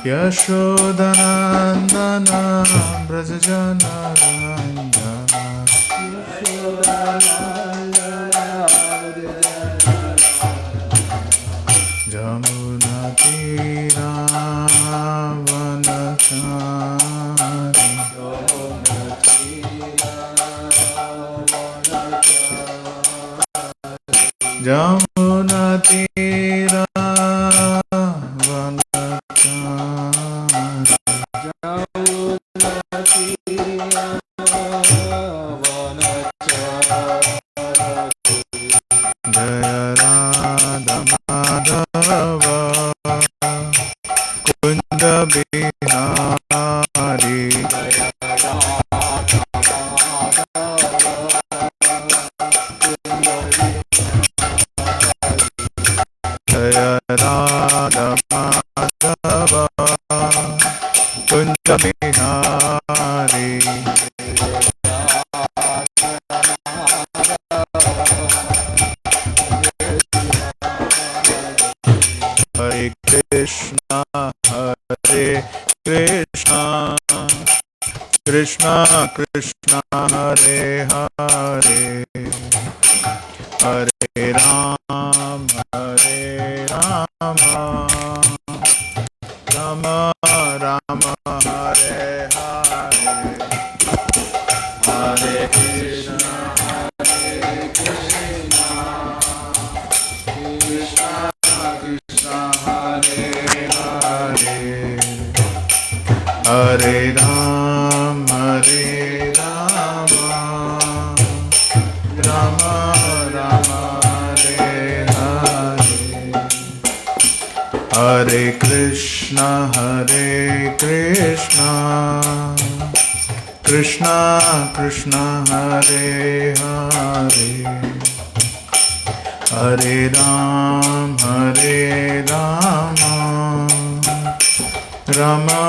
Yashodanandana Brajajana Ranjana Jamuna Tira Vanachari Jamuna Tira Krishna Krishna Hare Hare Hare Rama Rama Rama Hare Hare Hare Krishna Krishna Krishna Hare Hare Hare Rama Rama Rama Hare Hare Hare Krishna Krishna Krishna Hare Hare Hare Rama Rama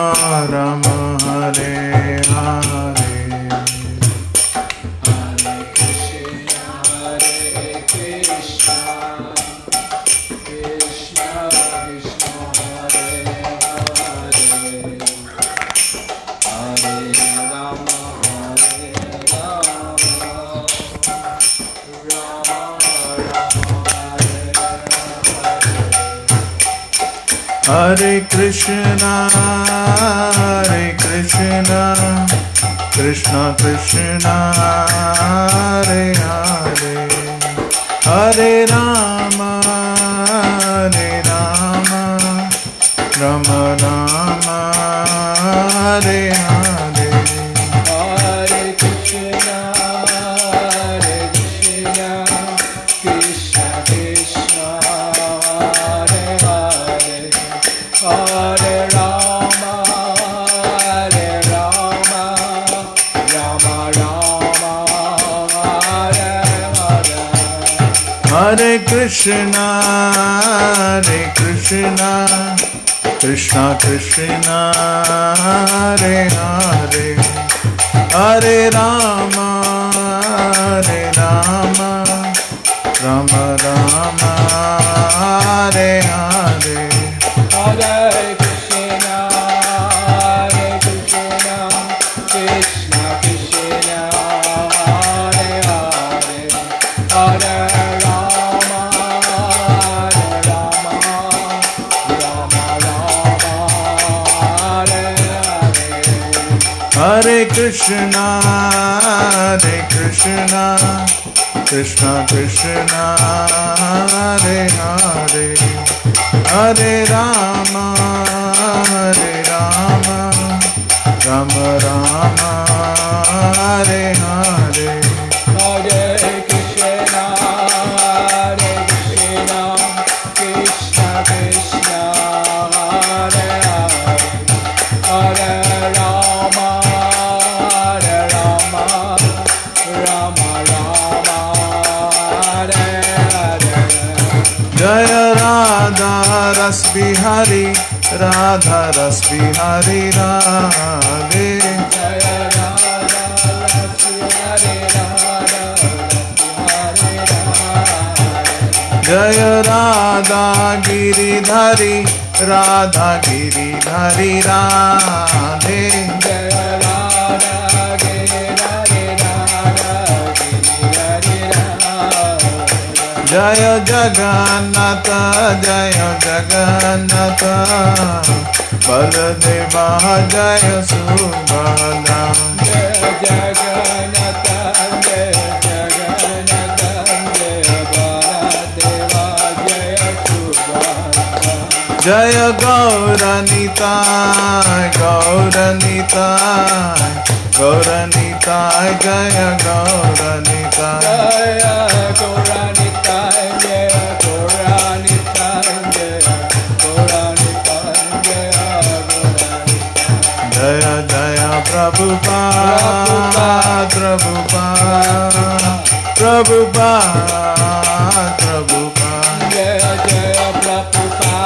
Rama Hare Hare Hare Krishna Krishna Krishna Hare Hare Hare Rama Rama Rama Hare Hare Hare Krishna Krishna Krishna Hare Hare Hare Rama Rama Rama Hare Hare Hare Krishna Krishna Krishna Hare Hare Hare Rama Rama Rama Hare Hare Hare Krishna Krishna Krishna Hare Hare Hare Rama Rama Hare Hare Hare Krishna Krishna Krishna Hare Hare Hare Rama Rama Rama Hare Hare Hare Krishna Krishna Krishna Hare Hare Hare Rama Rama Hare Hare Jaya Radha Ras Bihari Radha Ras Bihari Radhe Jaya Radha Ras Bihari Radha Ras Bihari Jaya Radha Giridhari Radha Giridhari Radhe Jaya Radha Giridhari Radha Giridhari Radhe Jaya Jagannatha Jaya Jagannatha Baladeva Jaya Subhadra Jaya Jagannatha Jaya Jagannatha Jaya Baladeva Jaya Subhadra Jaya Gauranitai Gauranitai Gauranitai Jaya Gauranitai Jaya Gauranitai Jaya Gauranitai Jaya Gauranitai Jaya Gauranitai Jaya Jaya Prabhupada Prabhupada Prabhupada Prabhupada Jaya Jaya Prabhupada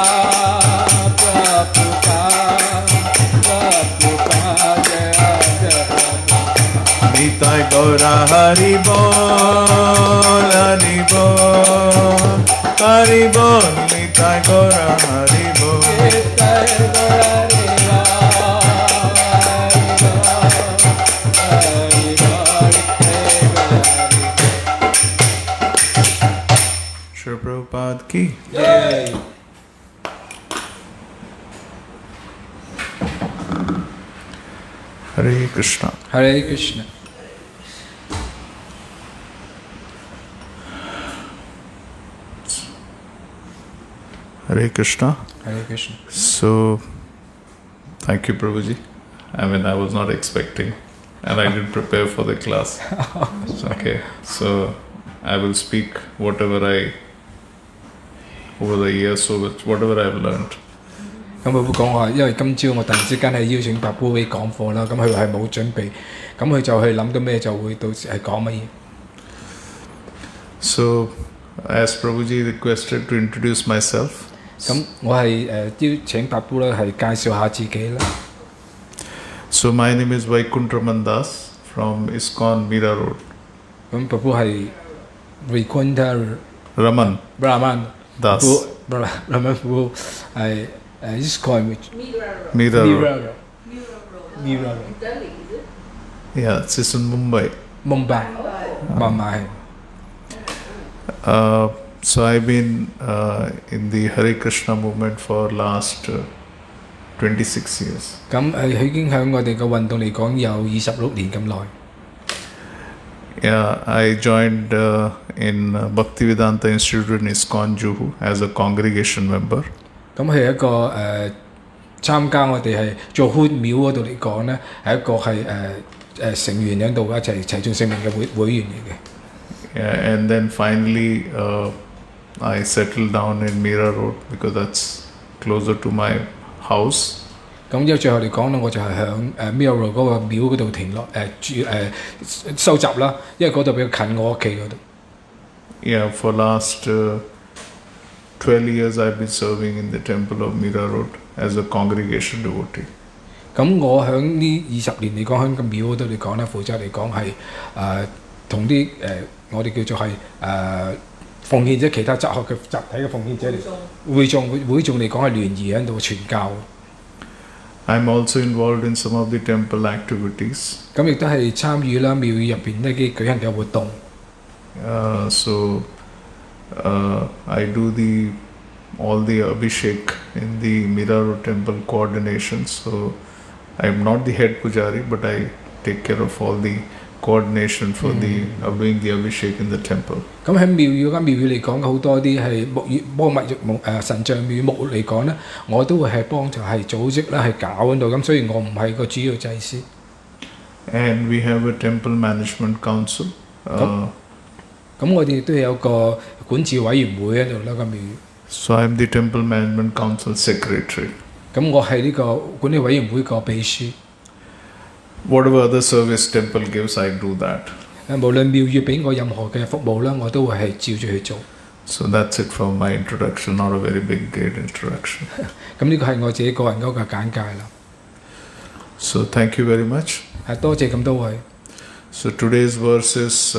Prabhupada Prabhupada Jaya Jaya Nitai Gaura Hari Bol Hari Bol Hari Bol Nitai Gaura Hari Bol Jai Gaurani Shri Prabhupada ki Jai. Hare Krishna. Hare Krishna. Hare Krishna. Hare Krishna. So, thank you, Prabhuji. I mean, I was not expecting, and I didn't prepare for the class. Okay, so I will speak whatever over the years, so whatever I've learned. 咁佢會講話，因為今朝我突然之間係邀請白夫會講課啦，咁佢係冇準備，咁佢就去諗到咩就會到時係講乜嘢。So, as Prabhuji requested to introduce myself. 咁我係邀請白夫咧係介紹下自己啦。So my name is Vaikunth Raman from Iskcon Mira Road. 咁白夫係 Vaikunth Raman Das. Raman 夫係Iskcon Mira Road. Mira Yeah, it's in Mumbai. Mumbai. So I've been in the Hare Krishna movement for last 26 years. 咁佢已經喺我哋嘅運動嚟講有26年咁耐。Yeah, I joined in Bhaktivedanta Institute in Iskcon Juhu as a congregation member. 咁佢係一個參加我哋係做寬廟嗰度嚟講咧，係一個係成員喺度一齊齊眾聖命嘅會員嚟嘅。Yeah, and then finally I settled down in Mira Road because that's closer to my house. 咁因為最後嚟講咧，我就係響Mira Road 嗰個廟嗰度停落收集啦，因為嗰度比較近我屋企嗰度。Yeah, for last 12 years I've been serving in the temple of Mira Road as a congregation devotee. 咁我響呢20年嚟講，喺個廟嗰度嚟講咧，負責嚟講係同啲我哋叫做係奉獻者其他集學嘅集體嘅奉獻者嚟，會眾嚟講係聯誼喺度傳教。I'm also involved in some of the temple activities. 咁亦都係參與啦廟宇入邊呢啲舉行嘅活動。So I do all the abhishek in the Mira Road temple coordination. So I'm not the head pujari, but I take care of all the coordination for doing the abhishek in the temple. 咁喺廟宇嚟講，好多啲係木魚幫物神像廟木嚟講咧，我都會係幫就係組織啦，係搞喺度。咁所以我唔係個主要祭司。And we have a temple management council. 咁我哋都有個管治委員會喺度啦，個廟宇。So I'm the temple management council secretary. 咁我係呢個管理委員會個秘書。Whatever other service temple gives, I do that. 無論廟宇俾我任何嘅服務啦，我都會係照住去做。So that's it for my introduction, not a very big great introduction. 咁呢個係我自己個人嗰個簡介啦。So thank you very much. 係多謝咁多位。So today's verse is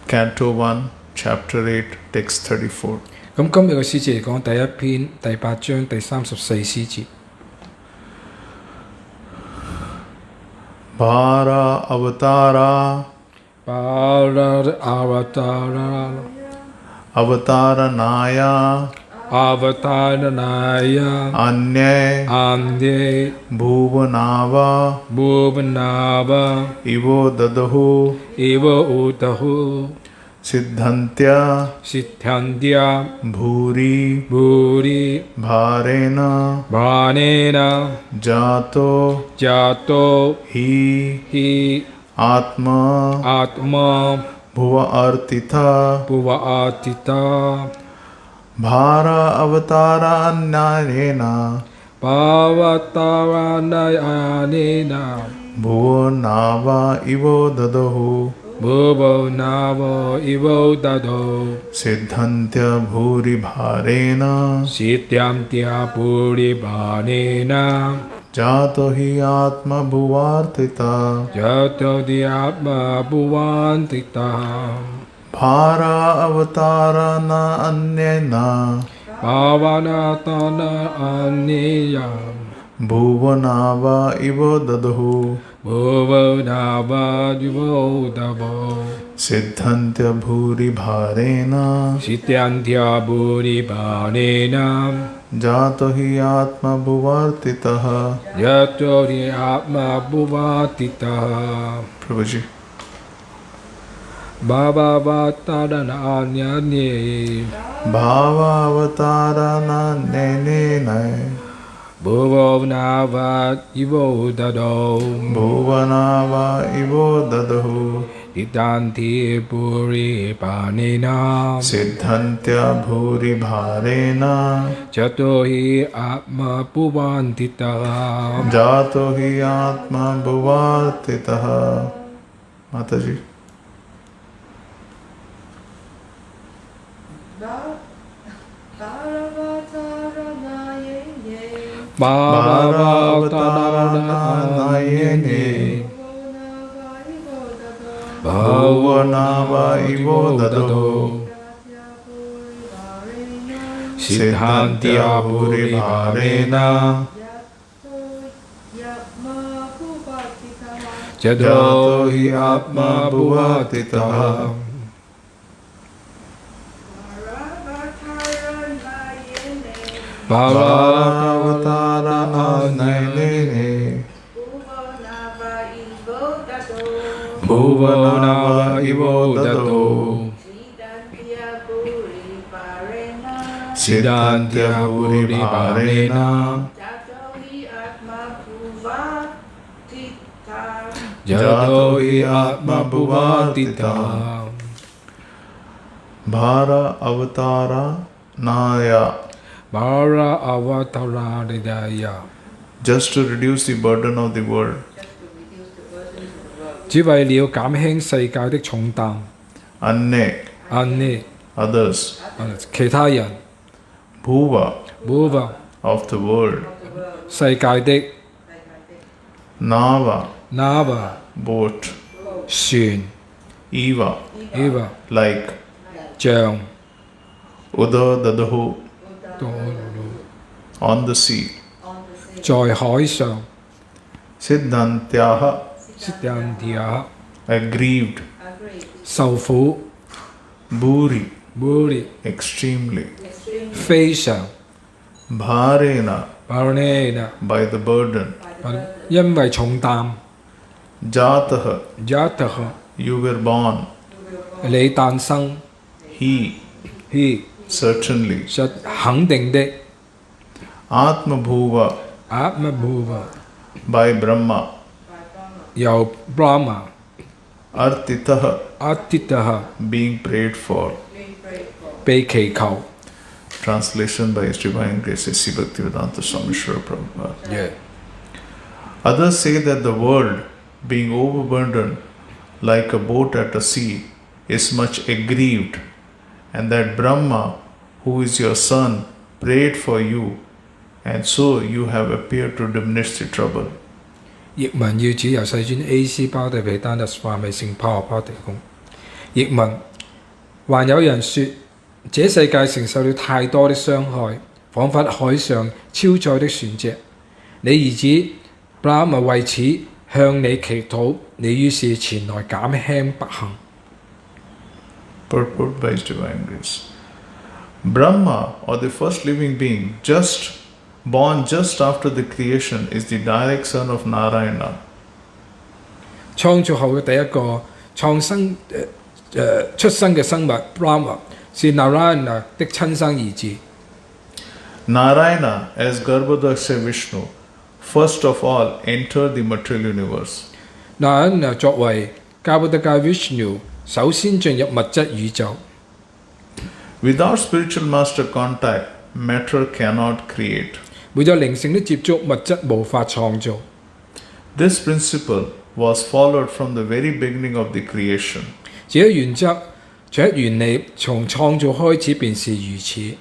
Canto 1, chapter 8, text 34. 咁今日嘅詩節嚟講，第一篇第8章第34詩節。Bhara avatara avataranaya anye bhuvanava ivo dadahu siddhantya bhuri bharena jato hi atma bhuva artita bhara avatara annarena bhuvanava ivo dadahu siddhantya bhuri bharena jato hi atma bhuvartita bhara avatara na anyena bhuvanava ivo dadahu siddhantya bhuri bharena jato hi atma bhuvartitah. Prabhuji. Bhava avatara nene bhuvanava ivo dadahu siddhantya bhuri bharena jato hi atma bhuvartitah. Mataji. Bhagāvatam Bhuvanava ivo dadahu siddhantya bhuri bharena jato hi atma bhuvartitah. Bhagāvatam Bhuvanava ivo dadahu siddhantya bhuri bharena jato hi atma bhuvartitah. Bhara avatara naya. Just to reduce the burden of the world. 只為了減輕世界的重擔。 others. 其他人。 Bhuva of the world. 世界的。 Nava boat 船。 Eva like 像 Uda dadahu on the sea 在海上 Siddhantyaha aggrieved 受苦 Bhuri extremely 非常 Bharena by the burden 因為重擔 Jataha you were born 你誕生 He certainly 肯定的 Atma Bhuva by Brahma 由 Brahma Artitaha being prayed for 被祈求 Translation by His Divine Grace A.C. Bhaktivedanta Swami Srila Prabhupada. Yeah. Others say that the world, being overburdened like a boat at a sea, is much aggrieved, and that Brahma, who is your son, prayed for you, and so you have appeared to diminish the trouble. 譯文要主由世尊 A.C. 巴地毗丹達 Swami 聖帕巴提供。譯文還有人說，這世界承受了太多的傷害，彷彿海上超載的船隻。你兒子 Brahma 為此向你祈禱，你於是前來減輕不幸。 Purport by His Divine Grace. Brahma, or the first living being, born just after the creation, is the direct son of Narayana. 創造後嘅第一個出生嘅生物 Brahma 是 Narayana 的親生兒子。 Narayana, as Garbhodaksha Vishnu, first of all entered the material universe. Narayana 作為加布德加 Vishnu 首先進入物質宇宙。 Without spiritual master contact, matter cannot create. 沒有靈性的接觸，物質無法創造。 This principle was followed from the very beginning of the creation. 這原則、這原理從創造開始便是如此。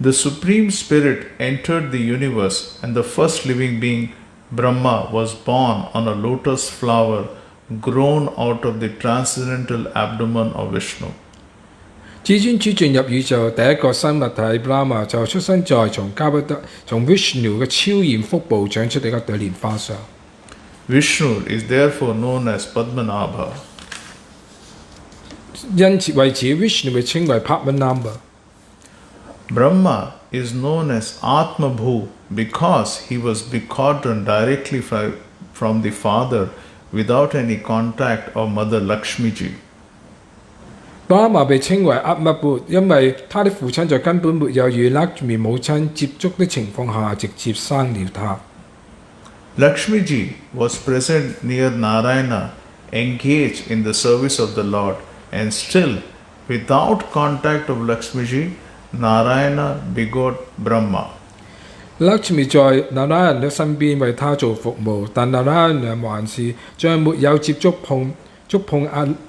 The Supreme Spirit entered the universe, and the first living being, Brahma, was born on a lotus flower grown out of the transcendental abdomen of Vishnu. 至尊主進入宇宙，第一個生物體 Brahma 就出生在從 Vishnu 嘅超然腹部長出嘅一朵蓮花上。 Vishnu is therefore known as Padmanabha. 因此為此 Vishnu 被稱為 Padmanabha。 Brahma is known as Atmabhu because he was begotten directly from the father without any contact of Mother Lakshmiji. Brahma 被稱為 Atmabhu， 因為他的父親在根本沒有與 Lakshmi 母親接觸的情況下直接生了他。 Lakshmiji was present near Narayana, engaged in the service of the Lord, and still, without contact of Lakshmiji, Narayana begot Brahma. Lakshmi 在 Narayana 的身邊為他做服務，但 Narayana 還是在沒有觸碰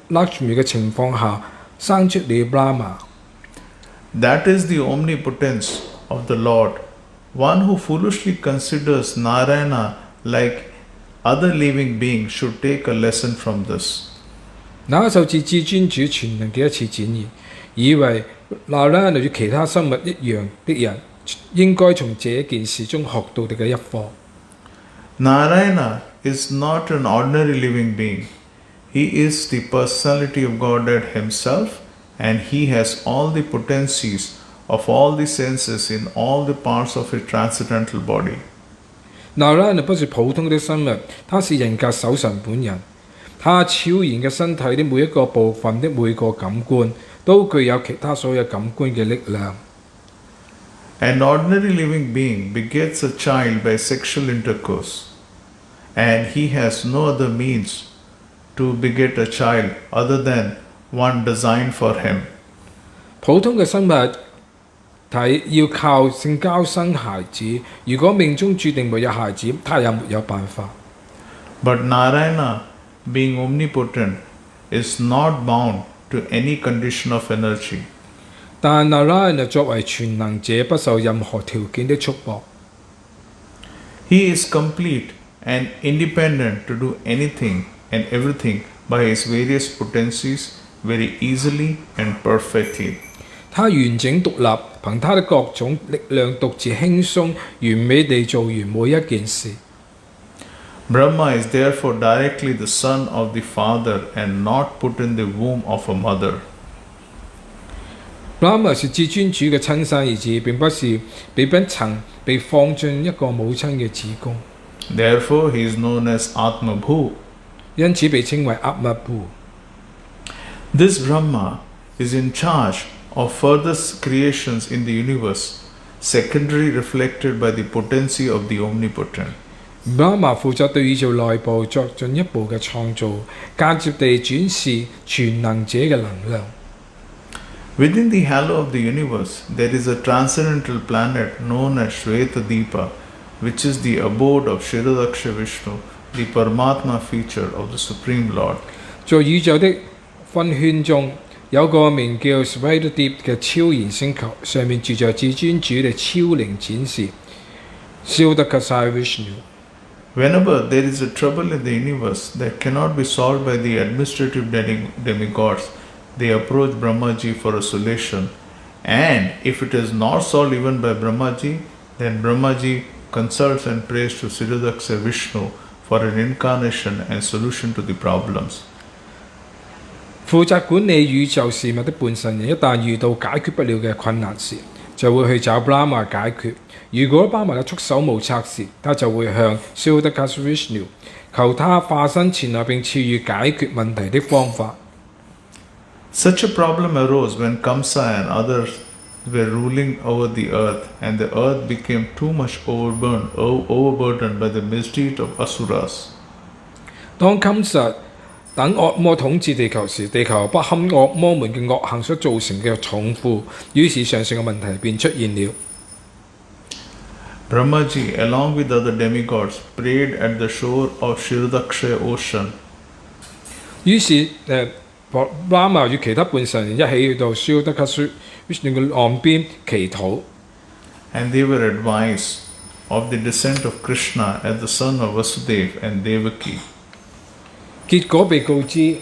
Lakshmi 嘅情況下生出了 Brahma。 That is the omnipotence of the Lord. One who foolishly considers Narayana like other living beings should take a lesson from this. 那受至至尊主全能嘅一次展現，以為 Narayana 與其他生物一樣的人，應該從這件事中學到嘅一課。 Narayana is not an ordinary living being. He is the personality of Godhead himself, and he has all the potencies of all the senses in all the parts of his transcendental body. Narayana 不是普通的生物，他是人格守神本人。他超然嘅身體的每一個部分的每個感官，都具有其他所有感官嘅力量。 An ordinary living being begets a child by sexual intercourse, and he has no other means to beget a child other than one designed for him. 普通嘅生物體要靠性交生孩子，如果命中注定沒有孩子，他也沒有辦法。 But Narayana, being omnipotent, is not bound to any condition of energy. 但 Narayana 作為全能者，不受任何條件的束縛。 He is complete and independent to do anything and everything by his various potencies very easily and perfectly. 他完整獨立，憑他的各種力量獨自輕鬆完美地做完每一件事。 Brahma is therefore directly the son of the father and not put in the womb of a mother. Brahma 是至尊主嘅親生兒子，並不是曾被放進一個母親嘅子宮。 Therefore, he is known as Atmabhu. 因此被稱為 Atmabhu。 This Brahma is in charge of further creations in the universe, secondary reflected by the potency of the omnipotent. Brahma 負責對宇宙內部作進一步嘅創造，間接地轉示全能者嘅能量。 Within the halo of the universe, there is a transcendental planet known as Shvetadipa, which is the abode of Shiradaksha Vishnu, the Paramatma feature of the Supreme Lord. 在宇宙的分圈中，有個名叫 Shvetadipa 嘅超然星球，上面住着至尊主嘅超靈展示 Shiradaksha Vishnu。 Whenever there is a trouble in the universe that cannot be solved by the administrative demigods, they approach Brahmaji for a solution. And if it is not solved even by Brahmaji, then Brahmaji consults and prays to Siddhartha Vishnu for an incarnation and solution to the problems. 負責管理宇宙事物的半神人，一旦遇到解決不了嘅困難時，就會去找 Brahma 解決。如果 Brahma 嘅束手無策時，他就會向 Siddhartha Vishnu 求他化身前來並賜予解決問題的方法。Such a problem arose when Kamsa and others were ruling over the earth, and the earth became too much overburdened by the misdeed of asuras. 當金實等惡魔統治地球時，地球不堪惡魔們嘅惡行所造成嘅重負，於是上述嘅問題便出現了。Brahmaji, along with other demigods, prayed at the shore of Kshirodaksha ocean. 於是Brahma 與其他半神人一起去到 Siddhartha Vishnu 嘅岸邊祈禱。And they were advised of the descent of Krishna as the son of Vasudeva and Devaki. 結果被告知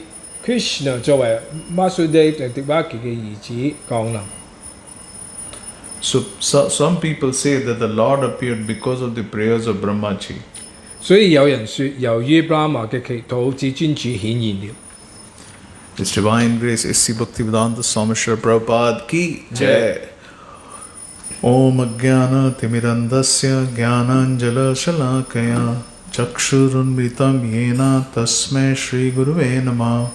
Krishna 作為 Vasudeva 同 Devaki 嘅兒子降臨。So some people say that the Lord appeared because of the prayers of Brahmaji. 所以有人說，由於 Brahma 嘅祈禱，至尊主顯現了。His Divine Grace A.C. Bhaktivedanta Swami Srila Prabhupada ki Jai. Om Ajnana Timirandasya Jnananjala Shalakaya Chakshurunmritam Yena Tasmai Shri Guruve Namah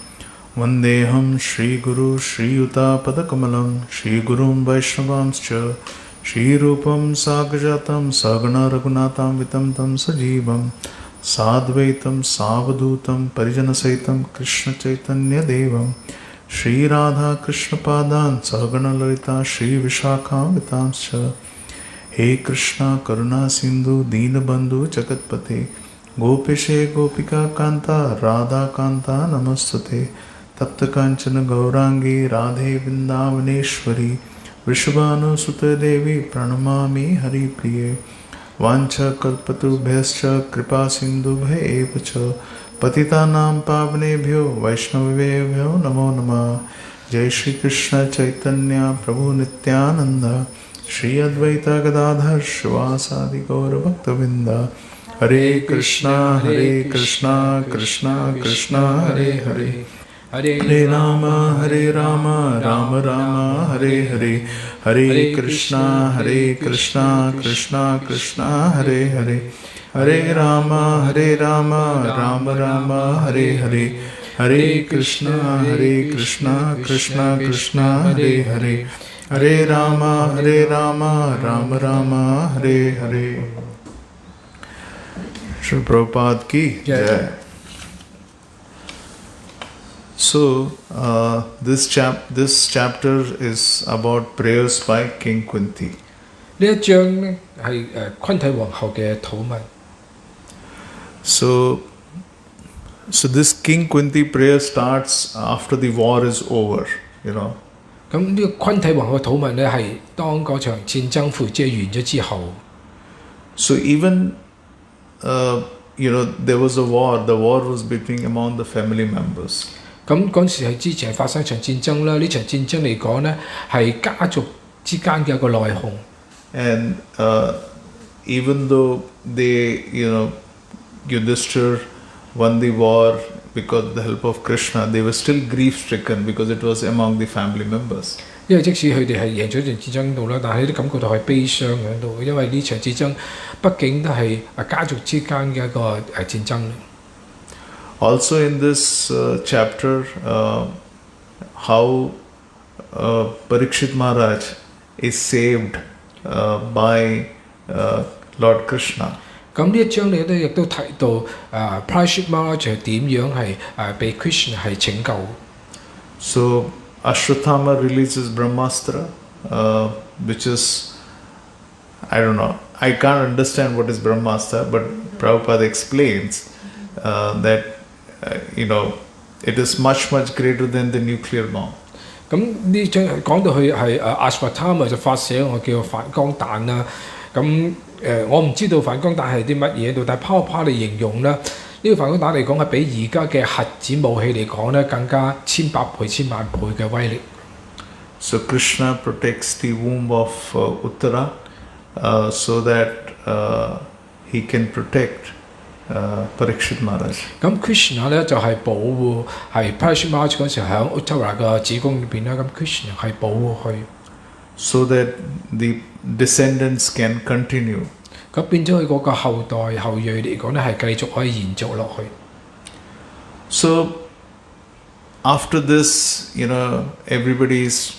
Vandeham Shri Guru Shri Yuta Padakamalam Shri Gurum Vaishnavamscha Shri Rupam Sagajatam Sagana Raghunatam Vitam Tam Sajivam Sadvaitam Savadutam Parijana Saitam Krishna Chaitanya Devam Shri Radha Krishna Padan Sagana Lalita Shri Vishakha Vitamscha He Krishna Karuna Sindhu Dina Bandhu Jagatpate Gopeshe Gopika Kanta Radha Kanta Namastute Tapta Kanchana Gaurangi Radhe Vrindavaneshwari Vrishabhanu Sutta Devi Pranamami Hari Priye Vancha Kalpatubhyascha Kripa Sindhubhya Evacha Patitanam Pavnebhyo Vaishnavebhyo Namo Namah Jai Shri Krishna Chaitanya Prabhu Nityananda Shri Advaita Gadadhar Shivasadi Gaura Bhaktavinda Hare Krishna Krishna Krishna Hare Hare Hare Rama Rama Rama Hare Hare Hare Krishna Krishna Krishna Hare Hare Hare Rama Rama Rama Hare Hare Hare Krishna Krishna Krishna Hare Hare Hare Rama Rama Rama Hare Hare. Shri Prabhupada ki Jai. So this chapter is about prayers by King Kunti. 呢一章呢係昆體皇后嘅禱文。So this King Kunti prayer starts after the war is over, you know. 咁呢個昆體皇后嘅禱文呢，係當嗰場戰爭負即係完咗之後。So even there was a war. The war was between among the family members. 咁嗰陣時係之前係發生一場戰爭啦。呢場戰爭嚟講呢，係家族之間嘅一個內訌。And even though they, Yudhishthir won the war because of the help of Krishna, they were still grief-stricken because it was among the family members. 因為即使佢哋係贏咗一場戰爭度啦，但係都感覺到係悲傷喺度，因為呢場戰爭畢竟都係家族之間嘅一個戰爭。Also in this chapter, how Parikshit Maharaj is saved by Lord Krishna. 咁呢一章你都亦都提到Parikshit Maharaj 係點樣係被 Krishna 係拯救。So Ashwatthama releases Brahmastra, which is, I don't know, I can't understand what is Brahmastra, but Prabhupada explains that it is much greater than the nuclear bomb. 咁呢章講到佢係Ashwatthama 就發射我叫反光彈啦。咁我唔知道反光彈係啲乜嘢到，但係 PowerPoint 嚟形容啦，呢個反攻彈嚟講係比而家嘅核子武器嚟講咧更加千百倍、千萬倍嘅威力。So Krishna protects the womb of Uttara so that he can protect Parikshit Maharaj. 咁 Krishna 咧就係保護係 Parikshit Maharaj 嗰時喺 Uttara 嘅子宮裏邊咧，咁 Krishna 係保護佢。So that the descendants can continue. 咁變咗佢嗰個後代後裔嚟講咧，係繼續可以延續落去。So after this, everybody's,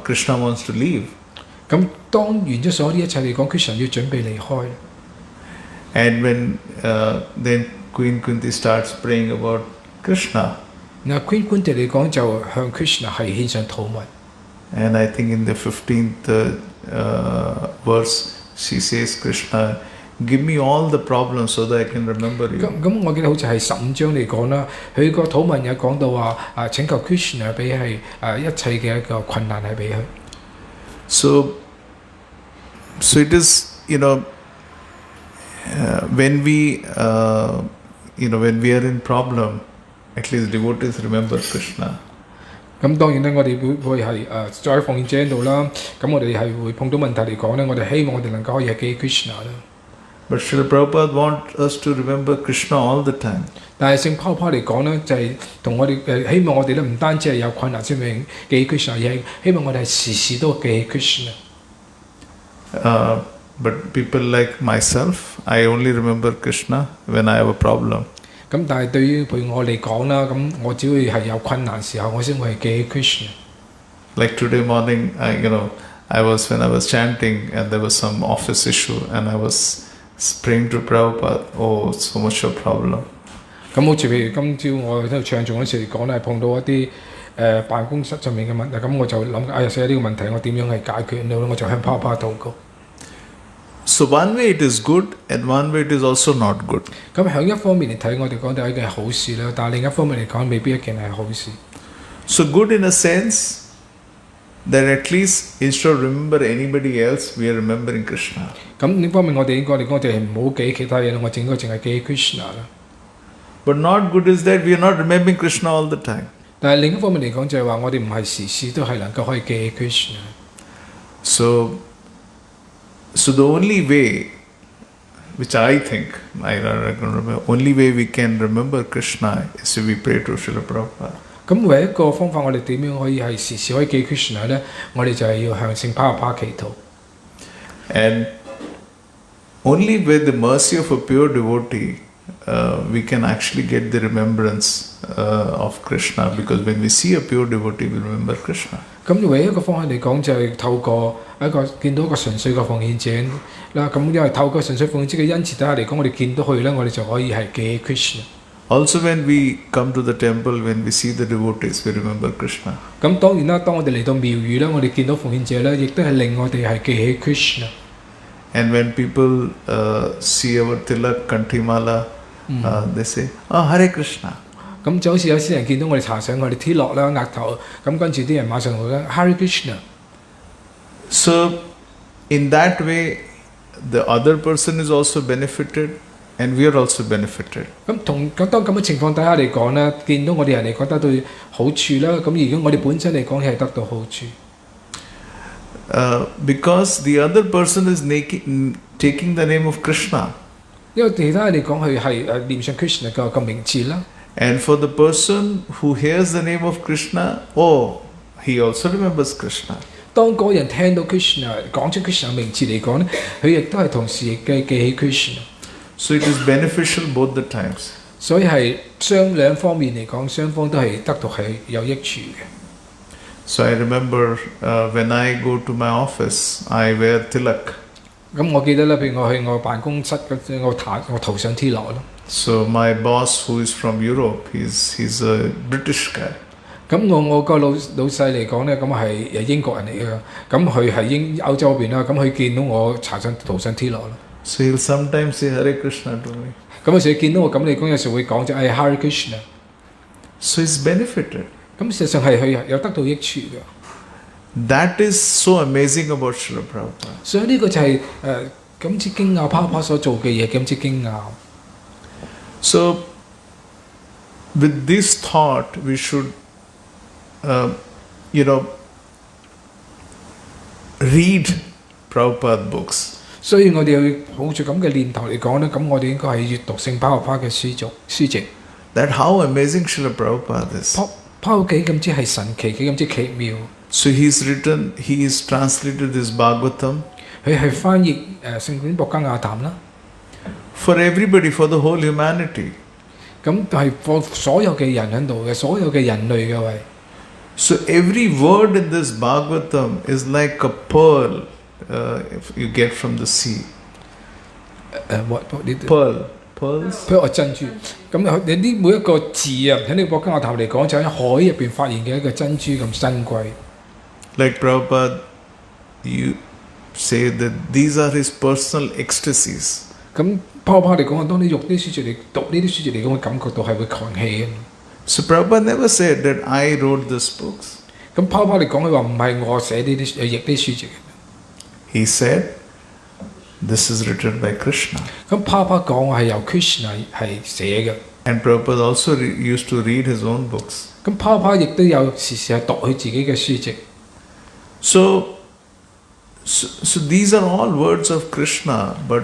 Krishna wants to leave. 咁當完咗所有呢一切嚟講 ，Krishna 要準備離開。And when then Queen Kunti starts praying about Krishna. 嗱 Queen Kunti 嚟講就向 Krishna 係獻上禱文。And I think in the 15th verse, she says, Krishna, give me all the problems so that I can remember you. 咁我記得好似係15章嚟講啦，佢個禱文有講到話請求 Krishna 俾係一切嘅一個困難係俾佢。So it is, when we when we are in problem, at least devotees remember Krishna. 咁當然咧，我哋會係在奉獻者度啦。咁我哋係會碰到問題嚟講咧，我哋希望我哋能夠可以係記 Krishna 啦。But Srila Prabhupada wants us to remember Krishna all the time. 但係聖泡泡嚟講咧，就係同我哋希望我哋咧唔單止係有困難先明記 Krishna， 而係希望我哋係時時都記 Krishna。But people like myself, I only remember Krishna when I have a problem. 咁但係對於譬如我嚟講啦，咁我只會係有困難時候，我先會係記 Krishna。Like today morning, when I was chanting and there was some office issue and I was praying to Prabhupada, oh, so much of problem. 咁好似譬如今朝我喺度唱頌嗰時嚟講咧，碰到一啲辦公室上面嘅問題，咁我就諗哎呀死啦！呢個問題我點樣係解決到咧？我就向泡泡禱告。So one way it is good and one way it is also not good. 咁喺一方面嚟睇，我哋講到係一件好事啦，但係另一方面嚟講，未必一件係好事。So good in a sense that at least instead of remember anybody else, we are remembering Krishna. 咁呢方面我哋應該嚟講，我哋係唔好記其他嘢啦，我哋應該淨係記 Krishna 啦。But not good is that we are not remembering Krishna all the time. 但係另一方面嚟講，就係話我哋唔係時時都係能夠可以記 Krishna。So the only way, which I think, I don't remember, only way we can remember Krishna is if we pray to Srila Prabhupada. 咁唯一一個方法，我哋點樣可以係時時可以記 Krishna 咧？我哋就係要向聖帕帕祈禱。And only with the mercy of a pure devotee, we can actually get the remembrance of Krishna, because when we see a pure devotee, we remember Krishna. 咁唯一一個方法嚟講，就係透過一個見到一個純粹嘅奉獻者啦。咁因為透過純粹奉獻者嘅恩賜底下嚟講，我哋見到佢咧，我哋就可以係記 Krishna。Also, when we come to the temple, when we see the devotees, we remember Krishna. 咁當然啦，當我哋嚟到廟宇咧，我哋見到奉獻者咧，亦都係令我哋係記起 Krishna。And when people see our tilak, kantimala, they say, "Oh, Hare Krishna." 咁就好似有啲人見到我哋搽上我哋貼落啦額頭，咁跟住啲人馬上會講 Hare Krishna。So, in that way, the other person is also benefited, and we are also benefited. 咁當咁嘅情況底下嚟講咧，見到我哋人嚟講得到好處啦。咁如果我哋本身嚟講係得到好處。Because the other person is taking the name of Krishna. 因為其他人嚟講佢係念上 Krishna 嘅名字啦。And for the person who hears the name of Krishna, oh, he also remembers Krishna. 當嗰人聽到 Krishna 講出 Krishna 名字嚟講咧，佢亦都係同時記起 Krishna。So it is beneficial both the times. 所以係兩方面嚟講，雙方都係得到係有益處嘅。So I remember when I go to my office, I wear tilak. 咁我記得咧，譬如我去我辦公室嗰我塗上 T 落咯。So my boss, who is from Europe, he's a British guy. 咁我個老細嚟講咧，咁係英國人嚟嘅，咁佢係歐洲嗰邊啦，咁佢見到我塗上 T 落咯。So he'll sometimes say Hare Krishna to me. 咁有時見到我咁嚟講，有時會講就係 Hare Krishna。So he's benefited. 咁事實上係佢有得到益處嘅。That is so amazing about Srila Prabhupada. 所以呢個就係咁之驚訝，泡泡所做嘅嘢咁之驚訝。So, with this thought, we should, you know, read Prabhupada books. 所以我哋要抱住咁嘅念頭嚟講咧，咁我哋應該係閱讀聖巴學嘅書籍。That how amazing Srila Prabhupada is. 拋幾咁之係神奇，幾咁之奇妙。So he is translated this Bhagāvatam. 佢係翻譯聖卷博加亞談啦。For everybody, for the whole humanity. 咁係for所有嘅人喺度嘅，所有嘅人類嘅喂。So every word in this Bhagāvatam is like a pearl if you get from the sea. Pearls. 譬如珍珠，咁你啲每一個字啊，喺呢個博加亞談嚟講，就喺海入邊發現嘅一個珍珠咁珍貴。Like Prabhupada, you say that these are his personal ecstasies. 咁泡嚟講，當你讀啲書籍嚟讀呢啲書籍嚟講，會感覺到係會狂喜嘅。So Prabhupada never said that I wrote these books. 咁泡嚟講，佢話唔係我寫呢啲譯啲書籍。He said, "This is written by Krishna." 咁泡講係由 Krishna 係寫嘅。And Prabhupada also used to read his own books. 咁泡亦都有時係讀佢自己嘅書籍。So these are all words of Krishna, but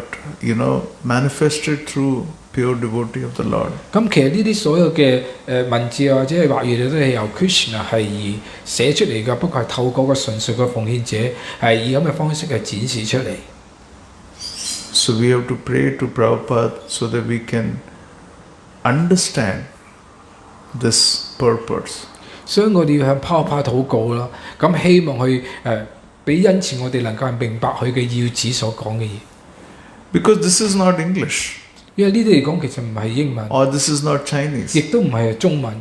manifested through pure devotee of the Lord. 咁其實呢啲所有嘅文字啊，或者係話語都係由 Krishna 係寫出嚟嘅，不過係透過個純粹嘅奉獻者係以咁嘅方式係展示出嚟。So we have to pray to Prabhupada so that we can understand this purpose. 所以我哋要向泡禱告啦，咁希望佢俾恩賜我哋能夠係明白佢嘅要旨所講嘅嘢。Because this is not English. 因為呢啲嚟講其實唔係英文， or this is not Chinese. 亦都唔係中文。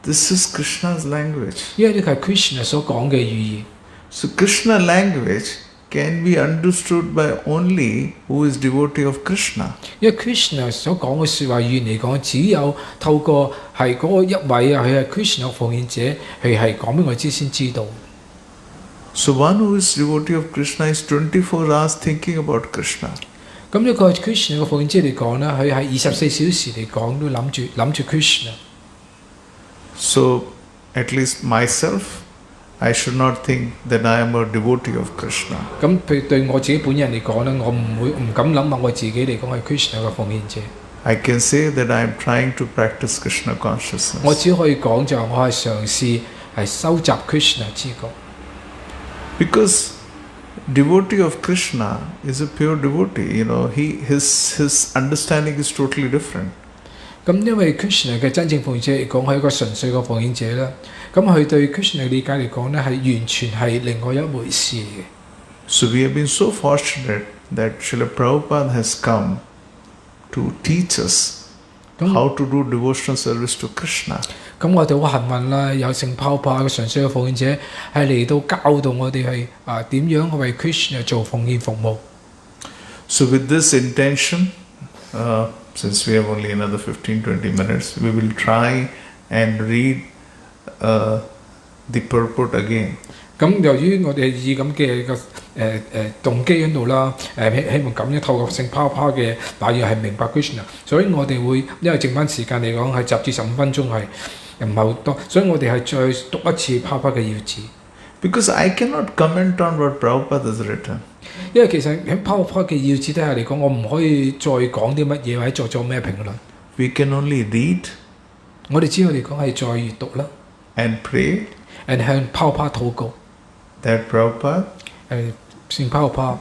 This is Krishna's language. 因為呢個係 Krishna 所講嘅語言。So Krishna language can be understood by only who is devotee of Krishna. 因為 Krishna 所講嘅説話語言嚟講，只有透過係嗰個一位啊，佢係 Krishna 奉獻者，佢係講俾我知先知道。So one who is devotee of Krishna is 24 hours thinking about Krishna. 咁一個 Krishna 嘅奉獻者嚟講咧，佢係24小時嚟講都諗住 Krishna。So at least myself, I should not think that I am a devotee of Krishna. 咁譬如對我自己本人嚟講咧，我唔敢諗話我自己嚟講係 Krishna 嘅奉獻者。I can say that I am trying to practice Krishna 我 consciousness. 只可以講就係我係嘗試係收集 Krishna 知覺。Because devotee of Krishna is a pure devotee. His understanding is totally different. 咁因為 Krishna 嘅真正奉獻者嚟講係一個純粹嘅奉獻者啦，咁佢對 Krishna 嘅理解嚟講咧係完全係另外一回事嘅。So we have been so fortunate that Srila Prabhupada has come to teach us how to do devotional service to Krishna. 咁我哋好幸運啦，有聖泡泡嘅純粹嘅奉獻者係嚟到教導我哋係點樣去為 Krishna 做奉獻服務。So with this intention, since we have only another 15-20 minutes, we will try and read the purport again. 咁由於我哋以咁嘅動機喺度啦，希望咁樣透過聖泡泡嘅話語係明白 Krishna， 所以我哋會因為剩翻時間嚟講係10至15分鐘係唔係好多，所以我哋係再讀一次泡泡嘅要旨。Because I cannot comment on what Prabhupada has written. 因為其實喺泡泡嘅要旨底下嚟講，我唔可以再講啲乜嘢或者再做咩評論。We can only read 我哋只可以講係再閱讀啦 and pray ，and 向泡泡禱告。that Prabhupada, 聖泡泡，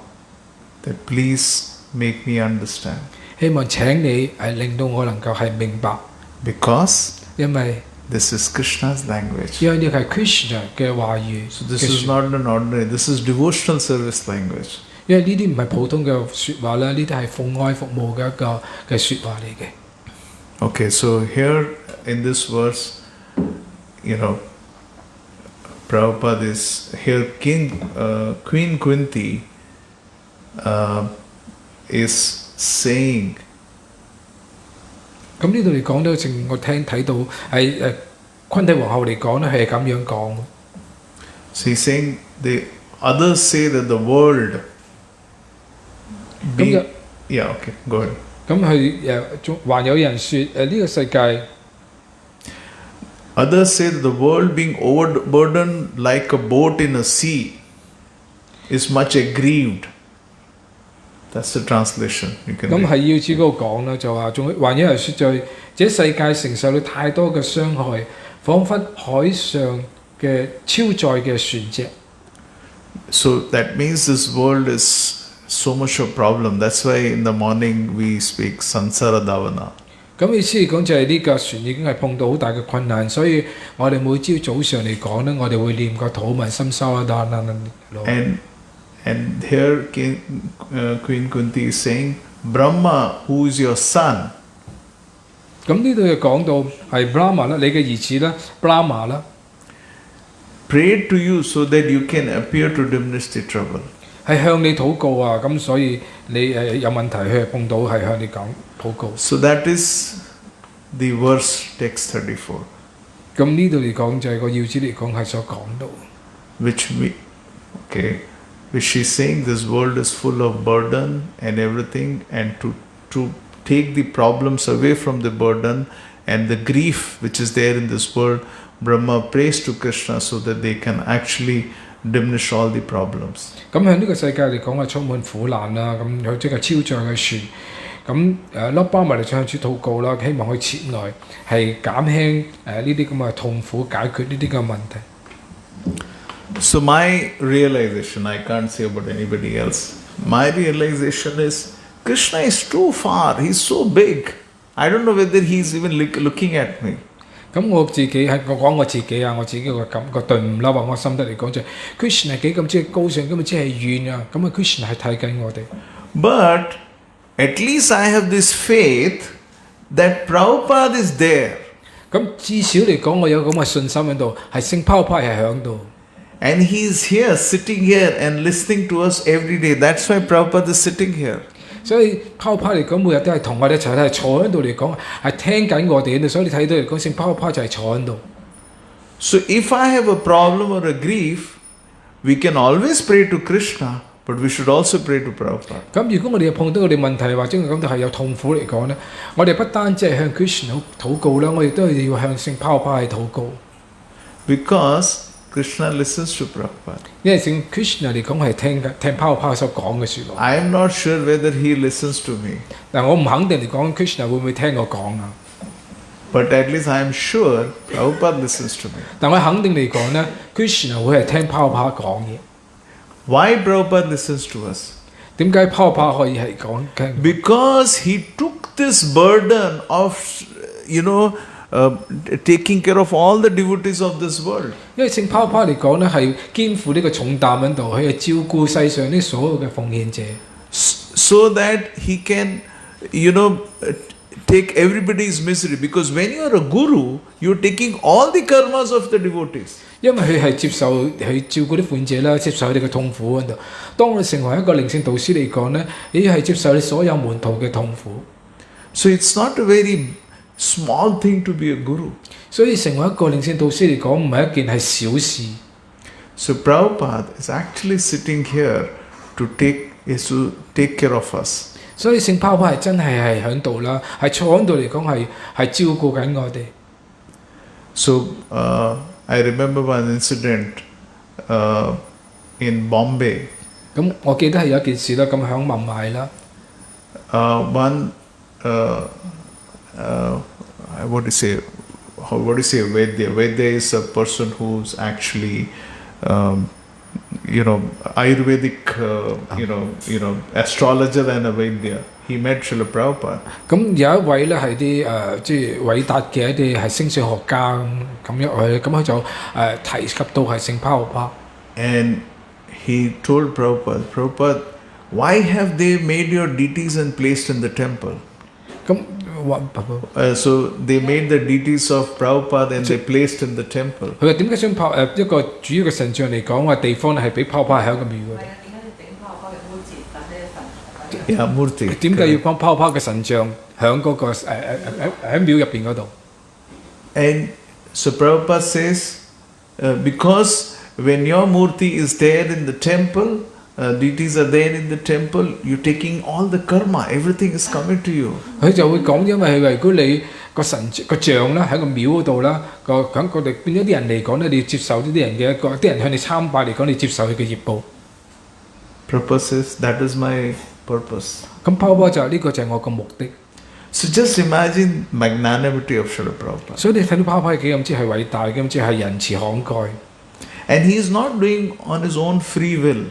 that please make me understand. 希望請你令到我能夠係明白， Because 因為 this is Krishna's language. 因為呢個係 Krishna 嘅話語。 So this is not an ordinary, this is devotional service language. 因為呢啲唔係普通嘅説話啦，呢啲係奉愛服務嘅一個嘅説話嚟嘅。Okay, so here in this verse, Prabhupada is here. Queen Kunti is saying. 咁呢度嚟講咧，正我睇到係昆蒂皇后嚟講咧係咁樣講。So he's saying the others say that the world. Yeah. Okay. Go ahead. 咁佢還有人説呢個世界。 Others say that the world being overburdened like a boat in a sea is much aggrieved. That's the translation. You can 咁 read. 係要指嗰度講啦，就話仲還有人説在這世界承受了太多嘅傷害，彷彿海上嘅超載嘅船隻。 So that means this world is so much a problem. That's why in the morning we speak Sansara Davana. 咁意思嚟講就係呢架船已經係碰到好大嘅困難，所以我哋每朝早上嚟講咧，我哋會念個禱文心修啦，And here Queen Kunti is saying, Brahma, who is your son, 咁呢度就講到係 Brahma 啦，你嘅兒子啦 ，Brahma 啦， prayed to you so that you can appear to diminish the trouble. 係向你禱告啊，咁所以你有問題，佢係碰到係向你講禱告。 So that is the verse text 34, 咁呢度嚟講就係個要旨嚟講係所講到， which she's saying this world is full of burden and everything, and to take the problems away from the burden and the grief which is there in this world, Brahma prays to Krishna so that they can actually diminish all the problems. 咁喺呢個世界嚟講係充滿苦難啦，咁有即係超載嘅船，咁Brahma咪嚟向主禱告啦，希望佢前來係減輕呢啲咁嘅痛苦，解決呢啲嘅問題。 So my realization, I can't say about anybody else, my realization is Krishna is too far, he's so big. I don't know whether he's even looking at me. 咁我自己係我講我自己啊，我自己個感覺頓悟啦，或我心得嚟講就係 Krishna 係幾咁即係高尚，咁啊即係遠啊，咁啊 Krishna 係睇緊我哋。 But at least I have this faith that Prabhupada is there. 咁至少嚟講，我有咁嘅信心喺度，係聖Prabhupada係喺度。 And he's here, sitting here and listening to us every day. That's why Prabhupada is sitting here. 所以Prabhupada嚟講，每日都係同我哋一齊係坐喺度嚟講，係聽緊我哋喺度。所以你睇到嚟講，聖Prabhupada就係坐喺度。 So if I have a problem or a grief, we can always pray to Krishna, but we should also pray to Prabhupada. 咁如果我哋碰到我哋問題，或者感到係有痛苦嚟講咧，我哋不單止係向 Krishna 禱告啦，我哋都係要向聖Prabhupada禱告。 Because Krishna listens to Prabhupada. 因為聖 Krishna 嚟講係聽Prabhupada所講嘅説話。 I am not sure whether he listens to me, 但我唔肯定嚟講 Krishna 會唔會聽我講啊？ but at least I am sure Prabhupada listens to me. 但我肯定嚟講咧 ，Krishna 會係聽 Prabhupada 講嘢。 Why Prabhupada listens to us? 點解 Prabhupada 可以係講聽？ Because he took this burden of, taking care of all the devotees of this world. 因為聖 Prabhupada 嚟講咧係肩負呢個重擔喺度，佢係照顧世上呢所有嘅奉獻者， So that he can, take everybody's misery. Because when you are a guru, you're taking all the karmas of the devotees. 因為佢係接受佢照顧啲奉獻者啦，接受佢哋嘅痛苦喺度。當我哋成為一個靈性導師嚟講咧，你係接受你所有門徒嘅痛苦。 So it's not a very small thing to be a guru. 所以成為一個靈性導師嚟講，唔係一件係小事。 So Prabhupada is actually sitting here to take care of us. 所以聖 Prabhupada 係真係喺度啦，係坐喺度嚟講係照顧緊我哋。 So I remember one incident in Bombay. 咁我記得係有一件事啦，咁響孟買啦。What do you say? What do you say? Vaidya. Vaidya is a person who's actually, Ayurvedic, astrologer and a Vaidya. He met Srila Prabhupada. 咁有一位咧係啲即係偉達嘅一啲係星相學家咁樣，咁佢就提及到係聖 Prabhupada。 And he told Prabhupada, why have they made your deities and placed in the temple? 咁So they made the deities of Prabhupada and they placed in the temple. 佢話點解想一個主要嘅神像嚟講話地方係俾 Prabhupada 喺個廟嗰度？ Yeah, Murti. 點解要幫 Prabhupada 嘅神像喺嗰個喺廟入邊嗰度？ And so Prabhupada says, because when your Murti is there in the temple, deities are there in the temple, you're taking all the karma, everything is coming to you. 佢就會講，因為如果你個神個像啦喺個廟嗰度啦，咁佢哋變咗啲人嚟講咧，你要接受呢啲人嘅啲人向你參拜嚟講，你接受佢嘅業報。Purpose is, that is my purpose. 咁泡泡就係呢個就係我個目的。So just imagine magnanimity of Srila Prabhupada. 所以你睇到泡泡係幾咁之係偉大，幾咁之係仁慈慷慨。And he is not doing on his own free will.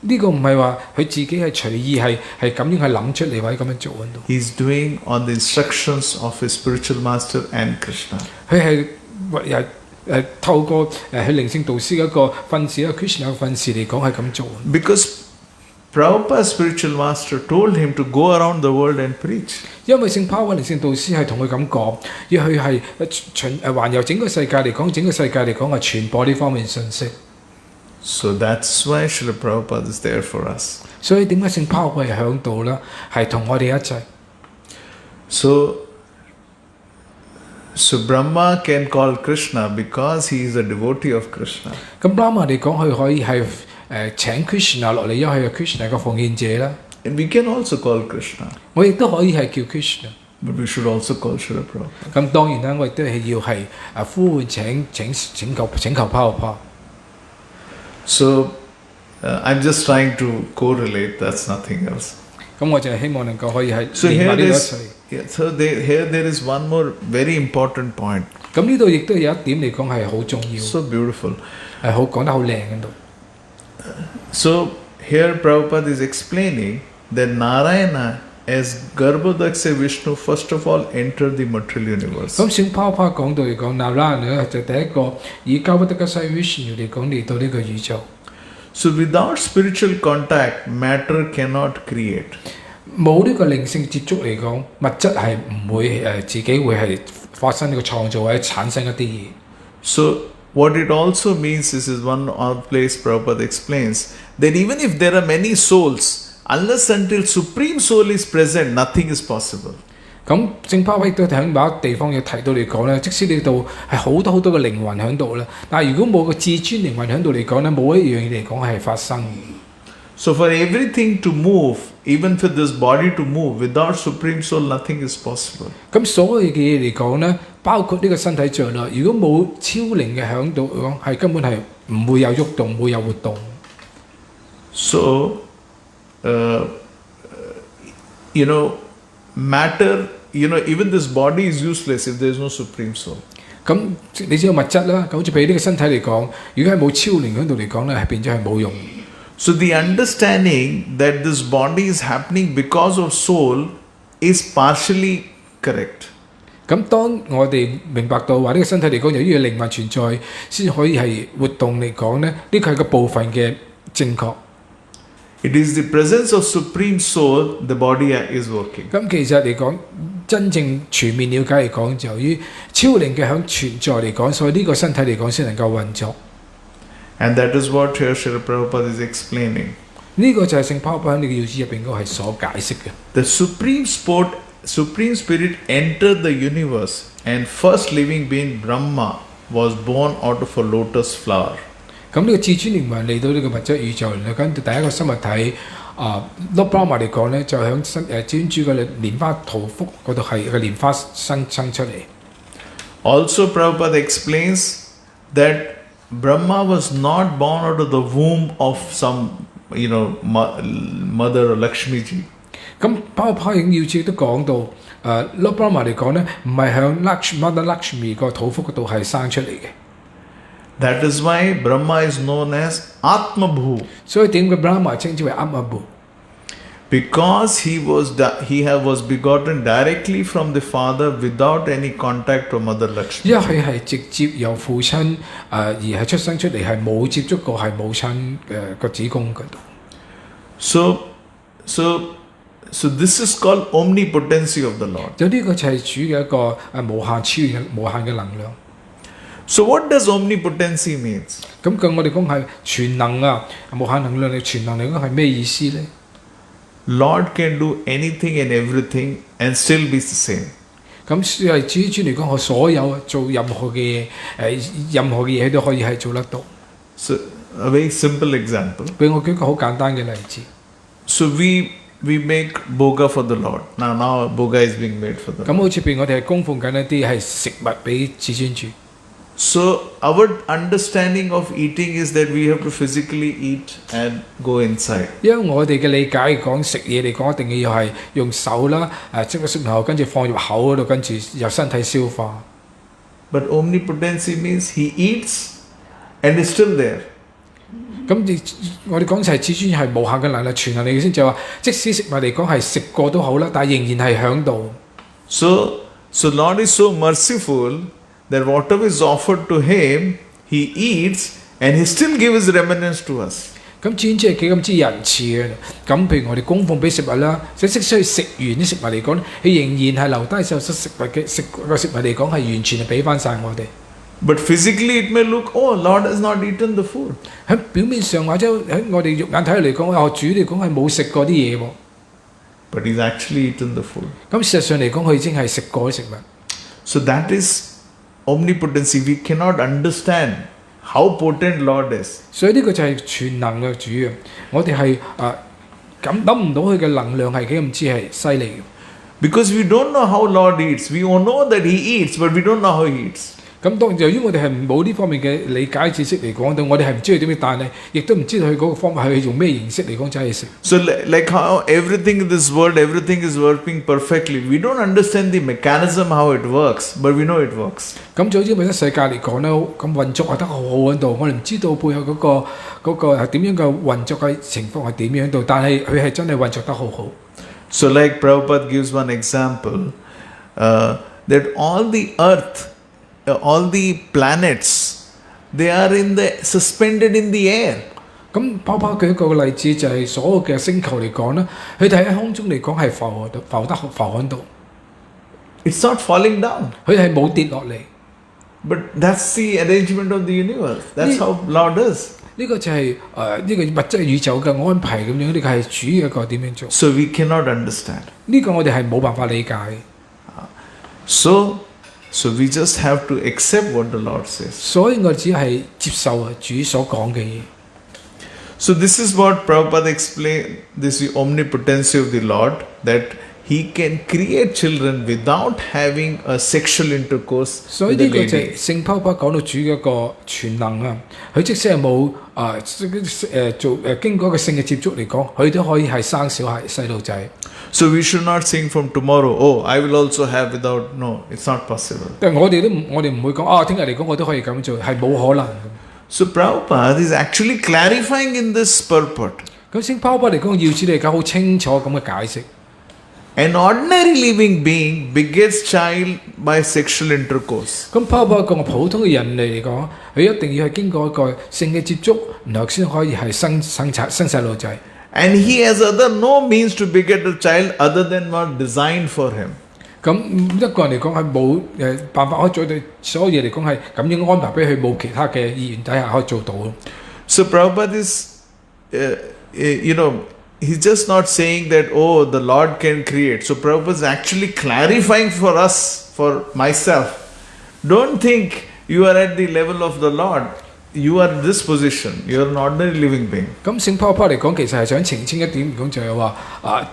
呢個唔係話佢自己係隨意係咁樣去諗出嚟或者咁樣做喺度。He's doing on the instructions of his spiritual master and Krishna. 佢係透過佢靈性導師一個訓示，一個 Krishna 嘅訓示嚟講係咁做。Because Prabhupada's spiritual master told him to go around the world and preach. 因為聖泡泡靈性導師係同佢咁講，要佢係環遊整個世界嚟講，係傳播呢方面信息。So that's why Srila Prabhupada is there for us. 所以點解聖泡泡係響度啦？係同我哋一齊。So Brahma can call Krishna because he is a devotee of Krishna. 咁 Brahma 嚟講，佢可以係請 Krishna 落嚟，因為佢係 Krishna 嘅奉獻者啦。And we can also call Krishna. 我亦都可以係叫 Krishna。But we should also call Srila Prabhupada. 咁當然啦，我亦都係要係呼喚請求泡泡。So I'm just trying to correlate. That's nothing else. 咁我就係希望能夠可以係 So 連 here 埋呢個一 is 齊。here there is one more very important point. 咁呢度亦都有一點嚟講係好重要， So beautiful. 係好講得好靚喺度。So here Prabhupada is explaining that Narayana as Garbhodaksha Vishnu first of all entered the material universe. 咁聖泡泡講到嚟講 ，Narayana 就第一個以交不得嘅西 Vishnu 嚟講嚟到呢個宇宙。So without spiritual contact, matter cannot create. 冇呢個靈性接觸嚟講，物質係唔會自己會係發生呢個創造或者產生一啲嘢。So what it also means, this is one place Prabhupada explains, that even if there are many souls, unless until Supreme Soul is present, nothing is possible. 咁聖泡泡亦都喺某一地方要提到嚟講咧，即使呢度係好多嘅靈魂喺度啦，但係如果冇個至尊靈魂喺度嚟講咧，冇一樣嘢嚟講係發生。So for everything to move, even for this body to move, without Supreme Soul, nothing is possible. 咁所有嘅嘢嚟講咧，包括呢個身體在內，如果冇超靈嘅喺度講，係根本係唔會有喐動，唔會有活動。So, matter, even this body is useless if there is no Supreme Soul. 咁你知道物質啦，咁好似譬如呢個身體嚟講，如果係冇超靈喺度嚟講咧，係變咗係冇用。So the understanding that this body is happening because of soul is partially correct. 咁當我哋明白到話呢個身體嚟講，由於靈魂存在，先可以係活動嚟講咧，呢個係個部分嘅正確。It is the presence of Supreme Soul, the body is working. 咁其實嚟講，真正全面了解嚟講，就由於超靈嘅響存在嚟講，所以呢個身體嚟講先能夠運作。And that is what here Srila Prabhupada is explaining. 呢個就係聖泡泡喺呢個要旨入邊嗰個係所解釋嘅。The Supreme Spirit entered the universe, and first living being Brahma was born out of a lotus flower. 咁呢個至尊靈魂嚟到呢個物質宇宙嚟跟第一個生物體Lord Brahma 嚟講咧，就響專注嘅蓮花圖福嗰度係個蓮花生出嚟。Also, Prabhupada explains that Brahma was not born out of the womb of some, mother Lakshmi ji. 咁泡泡影要旨都講到Lord Brahma 嚟講咧，唔係響 Mother Lakshmi 個肚腹嗰度係生出嚟嘅。That is why Brahma is known as Atmabhu. 所以點解 Brahma 稱之為 Atmabhu？ Because he was begotten directly from the father without any contact from Mother Lakshmi. 因為佢係直接由父親而係出生出嚟，係冇接觸過係母親個子宮嗰度。So this is called omnipotency of the Lord. 就呢個就係主嘅一個無限嘅能量。So what does omnipotency means? 咁據我哋講係全能無限能量嘅全能嚟講係咩意思呢？ Lord can do anything and everything and still be the same. 咁係至尊嚟講，我所有做任何嘅嘢，任何嘅嘢都可以係做得到。So a very simple example. 俾我舉一個好簡單嘅例子。 So we make boga for the Lord. Now boga is being made for the 咁 Lord. 好似譬如我哋係供奉緊一啲係食物俾至尊主。 So our understanding of eating is that we have to physically eat and go inside. 因為我哋嘅理解講食嘢嚟講，一定要係用手啦，即個食後跟住放入口嗰度，跟住由身體消化。 But omnipotency means he eats and is still there. 咁我哋講就係至尊係無限嘅能力，全能力先就係話，即使食物嚟講係食過都好啦，但係仍然係喺度。 So Lord is so merciful that whatever is offered to him, he eats and he still gives remnants to us. 咁至尊係幾咁之仁慈嘅。咁譬如我哋供奉俾食物啦，即使需要食完啲食物嚟講，佢仍然係留低受食物嘅食物嚟講係完全係俾翻晒我哋。 But physically it may look, oh, Lord has not eaten the food. 喺表面上或者喺我哋肉眼睇嚟講，主嚟講係冇食過啲嘢喎。 But he's actually eaten the food. 咁事實上嚟講，佢已經係食過啲食物。 So that is omnipotency. We cannot understand how potent Lord is. 所以呢個就係全能嘅主啊！我哋係咁諗唔到佢嘅能量係幾咁之係犀利嘅。 Because we don't know how Lord eats. We all know that he eats, but we don't know how he eats. 咁當由於我哋係冇呢方面嘅理解知識嚟講到，我哋係唔知佢點樣，但係亦都唔知道佢嗰個方法係用咩形式嚟講真係食。 So like how everything in this world, everything is working perfectly. We don't understand the mechanism how it works, but we know it works. 咁就好似物質世界嚟講咧，咁運作係得好好喺度，我哋唔知道背後嗰個係點樣嘅運作嘅情況係點樣度，但係佢係真係運作得好好。 So like Prabhupada gives one example, that all the earth, all the planets, they are suspended in the air. 咁包舉一個例子就係所有嘅星球嚟講咧，佢哋喺空中嚟講係浮喺度， It's not falling down. 佢係冇跌落嚟。 But that's the arrangement of the universe. That's how Lord does. 呢個就係呢個物質宇宙嘅安排咁樣，呢個係主嘅一個點樣做。 So we cannot understand. 呢個我哋係冇辦法理解。 So we just have to accept what the Lord says. 所以我只係接受主所講嘅嘢。 So this is what Prabhupada explained, this is omnipotency of the Lord, that he can create children without having a sexual intercourse 所以 with a 呢個就 lady. 係聖保羅講到主嘅一個全能啊！佢即使係冇經過一個性嘅接觸嚟講，佢都可以係生小孩細路仔。 So we should not think from tomorrow, oh, I will also have without, no, it's not possible. 但係我哋唔會講聽日嚟講我都可以咁做，係冇可能嘅。 So Prabhupada is actually clarifying in this purport. 咁聖保羅嚟講要旨嚟講好清楚咁嘅解釋。 An ordinary living being begets child by sexual intercourse. 咁包括一個普通嘅人類嚟講，佢一定要係經過一個性嘅接觸，然後先可以係生細路仔。 And he has no means to beget a child other than what designed for him. 咁一個人嚟講係冇辦法可以做到所有嘢嚟講係咁樣安排俾佢，冇其他嘅意願底下可以做到。 So Prabhupada is, he's just not saying that, oh, the Lord can create. So Prabhupada is actually clarifying for us, for myself. Don't think you are at the level of the Lord. You are in this position. You are an ordinary living being. 咁聖保羅嚟講，其實係想澄清一點講，就係話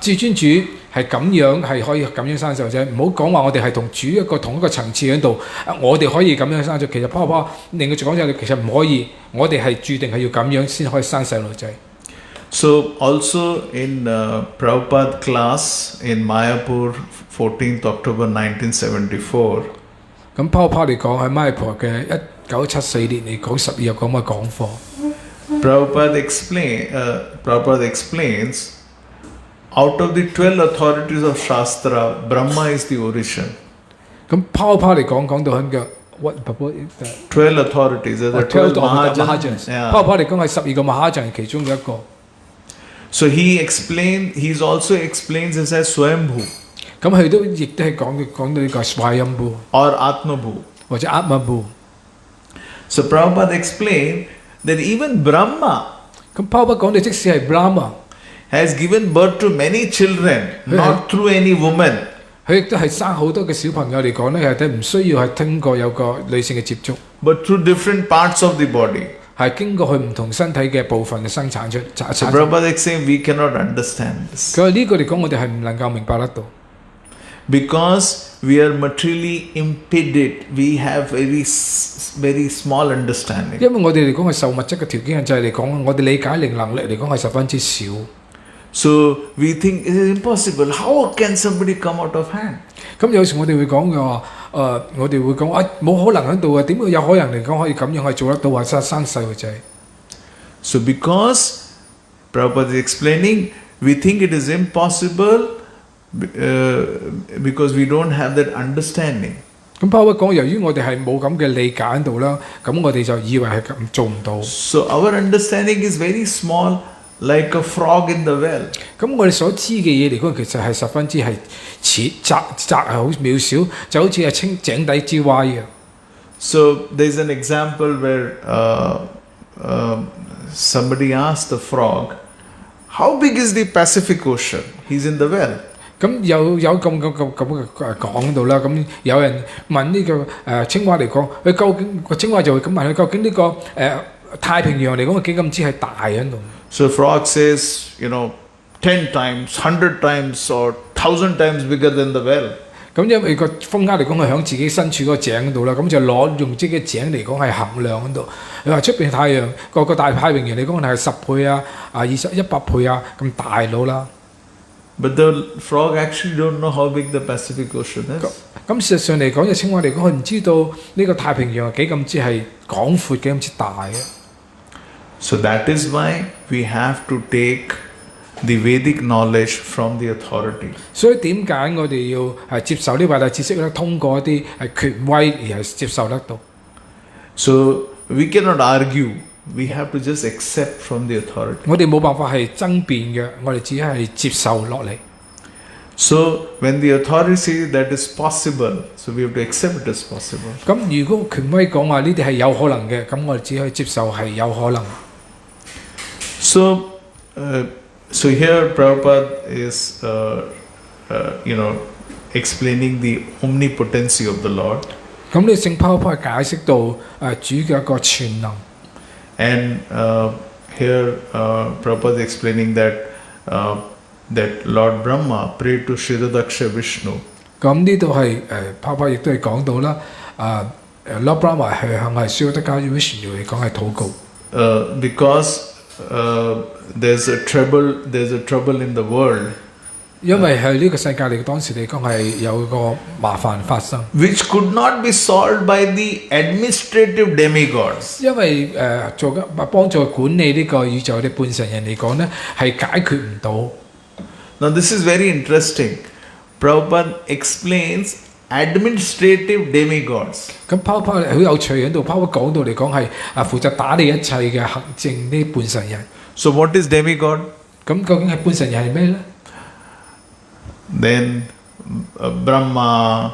至尊主係咁樣係可以咁樣生細路仔，唔好講話我哋係同主一個同一個層次喺度，我哋可以咁樣生咗。其實保羅另外講就係其實唔可以，我哋係注定係要咁樣先可以生細路仔。 So also in Prabhupada class in Mayapur, 14th October 1974. 咁保羅嚟講喺馬來婆嘅1974年嚟講12日咁嘅講課。 Prabhupada explains, out of the 12 authorities of Shastra, Brahma is the origin. 咁保羅嚟講到喺嘅 12 authorities, the 12 Mahajans. Yeah. 保羅嚟講係12個Mahajans其中嘅一個。 So he also explains this as Swayambhu 咁佢亦都係講到呢個 Swayambhu or Atmabhu 或者 Atmabhu。 So Prabhupada explained that even Brahma 咁保羅講到即使係 Brahma has given birth to many children, not through any woman. 佢亦都係生好多嘅小朋友嚟講咧，係唔需要係經過有個女性嘅接觸， but through different parts of the body. 係經過佢唔同身體嘅部分嘅生產出 So 產生。 Prabhupada is saying we cannot understand this 佢話呢個嚟講，我哋係唔能夠明白得到， because we are materially impeded. We have very small understanding. 因為我哋嚟講係受物質嘅條件限制嚟講，我哋理解靈能力嚟講係十分之少。 So we think it is impossible. How can somebody come out of hand? 咁有時我哋會講嘅話，我哋會講冇可能喺度啊，點會有可能嚟講可以咁樣係做得到啊？生細路仔。 So because Prabhupada is explaining, we think it is impossible because we don't have that understanding. 咁包括講，由於我哋係冇咁嘅理解喺度啦，咁我哋就以為係咁做唔到。 So our understanding is very small, like a frog in the well. 咁我哋所知嘅嘢嚟講，其實係十分之係窄係好渺小，就好似係井底之蛙一樣。 So there's an example where somebody asked the frog, "How big is the Pacific Ocean?" He's in the well. 咁有咁嘅講到啦，咁有人問呢個青蛙嚟講，佢究竟個青蛙就會咁問佢，究竟呢個太平洋嚟講，幾咁之係大喺度？ So frog says, 10 times, 100 times, or 1,000 times bigger than the well. 咁因為個風鴉嚟講係響自己身處嗰個井度啦，咁就用自己嘅井嚟講係衡量喺度。你話出邊太陽個大太平洋嚟講係10倍啊100倍啊咁大佬啦。 But the frog actually don't know how big the Pacific Ocean is. 咁事實上嚟講，隻青蛙嚟講，佢唔知道呢個太平洋係幾咁之係廣闊，幾咁之大嘅。 So that is why we have to take the Vedic knowledge from the authority. 所以點解我哋要係接受呢偉大知識咧？通過一啲係權威而係接受得到。 So we cannot argue. We have to just accept from the authority. 我哋冇辦法係爭辯嘅，我哋只係接受落嚟。 So when the authority says that is possible, so we have to accept it as possible. 咁如果權威講話呢啲係有可能嘅，咁我哋只可以接受係有可能。 So here Prabhupada is, explaining the omnipotency of the Lord. 咁呢聖保羅解釋到主嘅一個全能。 And here Prabhupada is explaining that Lord Brahma prayed to Shiradaksha Vishnu. 咁呢度係保羅亦都係講到啦，Lord Brahma 係向係燒得加 Vishnu 嚟講係禱告。Because there's a trouble in the world. 因為喺呢個世界嚟當時嚟講係有個麻煩發生， which could not be solved by the administrative demigods. 因為幫助管理呢個宇宙嘅半神人嚟講呢係解決唔到。 Now this is very interesting. Prabhupada explains administrative demigods. 咁Prabhupada好有趣喺度，Prabhupada講到嚟講係負責打理一切嘅行政呢半神人。 So what is demigod? 咁究竟係半神人係咩呢？ Then Brahma,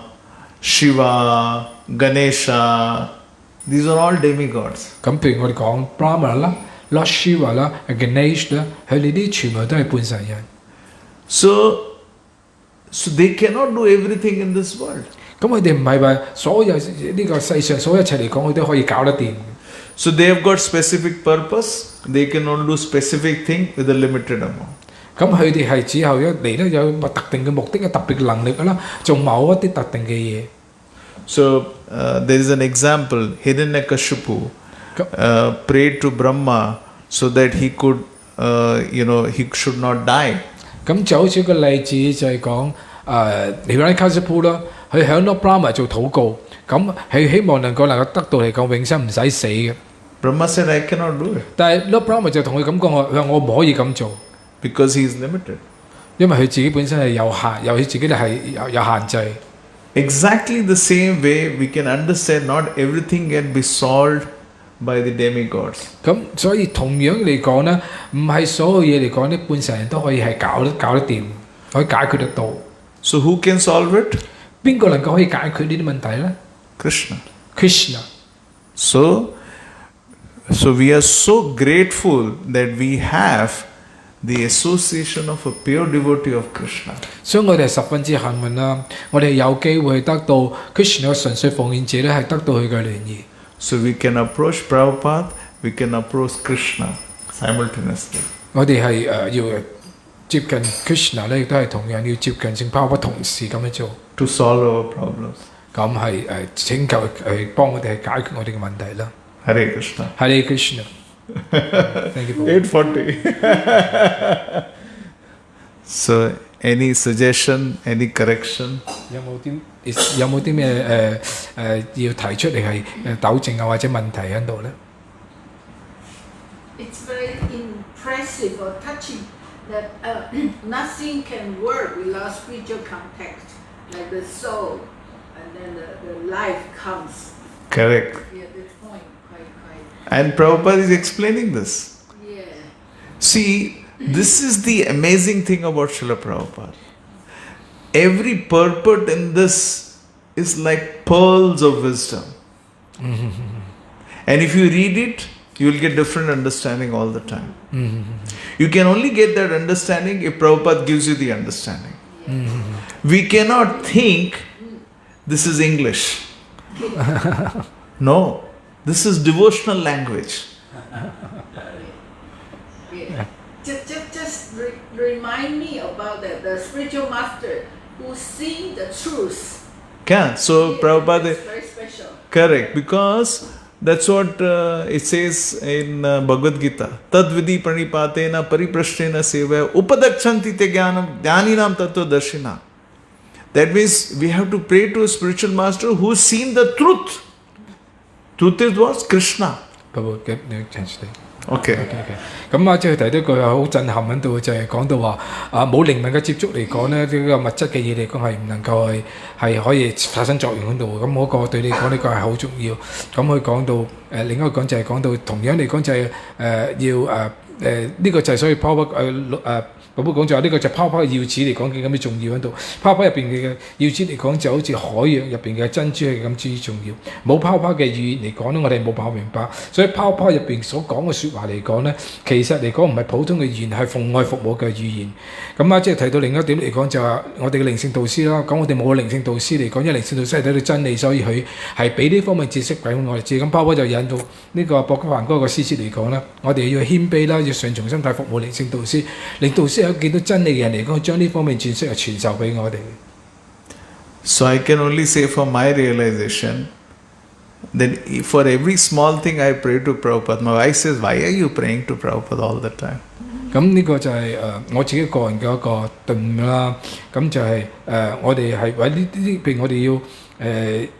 Shiva, Ganesha, these are all demigods. 咁譬如我哋講 Brahma 啦、Lord Shiva 啦、Ganesh 啦，佢哋啲全部都係半神人。 So they cannot do everything in this world. 咁佢哋唔係話所有呢個世上所有一切嚟講，佢都可以搞得掂。 So they have got specific purpose. They can only do specific thing with a limited amount. 咁佢哋係只後一嚟咧有特定嘅目的、特別嘅能力啦，做某一啲特定嘅嘢。 So there is an example. Hiranyakashipu prayed to Brahma so that he could, he should not die. 咁就好似個例子就係講Hiranyakashipu啦，佢響 Lord Brahma 做禱告，咁係希望能夠得到嚟講永生唔使死嘅。 Brahma said, "I cannot do it." 但係 Lord Brahma 就同佢咁講，我唔可以咁做。 Because he is limited. 因為佢自己本身係有限，由佢自己係有限制。 Exactly the same way we can understand not everything can be solved by the demigods. 咁所以同樣嚟講呢，唔係所有嘢嚟講呢，半神人都可以係搞得掂，可以解決得到。 So who can solve it? 邊個能夠可以解決呢啲問題呢？ Krishna. So we are so grateful that we have the association of a pure devotee of Krishna. 所以我哋係十分之幸運啦，我哋有機會得到 Krishna 嘅純粹奉獻者咧，係得到佢嘅聯誼。 So we can approach Prabhupada we can approach Krishna simultaneously. 我哋係要接近 Krishna 咧，亦都係同樣要接近聖泡泡同時咁樣做。To solve our problems. 咁係拯救幫我哋係解決我哋嘅問題啦。Hare Krishna. Hare Krishna. Thank you. 8:40. So, any suggestion, any correction? 有冇啲咩要提出嚟係糾正啊或者問題喺度咧？ It's very impressive or touching that nothing can work without spiritual contact, like the soul, and then the life comes. Correct. Yeah, this point quite. And Prabhupada is explaining this. Yeah. See, this is the amazing thing about Srila Prabhupada. Every purport in this is like pearls of wisdom. And if you read it, you will get different understanding all the time. You can only get that understanding if Prabhupada gives you the understanding. We cannot think this is English. No, this is devotional language. Yeah. Just remind me about the spiritual master who seen the truth. So Yeah, Prabhupada, that's very special. correct, because that's what it says in Bhagavad Gita. Tad vidhi pranipatena pariprashnena sevaya upadakshanti te jnanam jnaninam tattva darshina. That means we have to pray to a spiritual master who's seen the truth. Truth is what? Krishna. Okay. 咁啊，即係提到一句好震撼喺度，就係講到話冇靈敏嘅接觸嚟講咧，呢個物質嘅嘢嚟講係唔能夠係可以發生作用喺度。咁嗰個對你講呢個係好重要。咁佢講到另一個講就係講到同樣嚟講就係要呢個就係所以泡泡寶寶講就話呢個就泡泡嘅要旨嚟講嘅咁嘅重要喺度。泡泡入邊嘅要旨嚟講就好似海洋入邊嘅珍珠係咁之重要。冇泡泡嘅語言嚟講咧，我哋冇辦法明白。所以泡泡入邊所講嘅説話嚟講咧，其實嚟講唔係普通嘅語言，係奉愛服務嘅語言。咁啊，即係提到另一點嚟講就係我哋嘅靈性導師啦。咁我哋冇靈性導師嚟講，因為靈性導師係睇到真理，所以佢係俾呢方面知識俾我哋知。咁泡泡就引到呢個博格凡嗰個師節嚟講啦，我哋要謙卑啦，要順從心態服務靈性導師。靈導師有見到真理嘅人嚟講，將呢方面知識係傳授俾我哋。So I can only say for my realization that for every small thing I pray to Prabhupada. My wife says, why are you praying to Prabhupada all the time? 咁呢個就係我自己個人嘅一個頓悟啦。咁就係我哋係為呢啲，譬如我哋要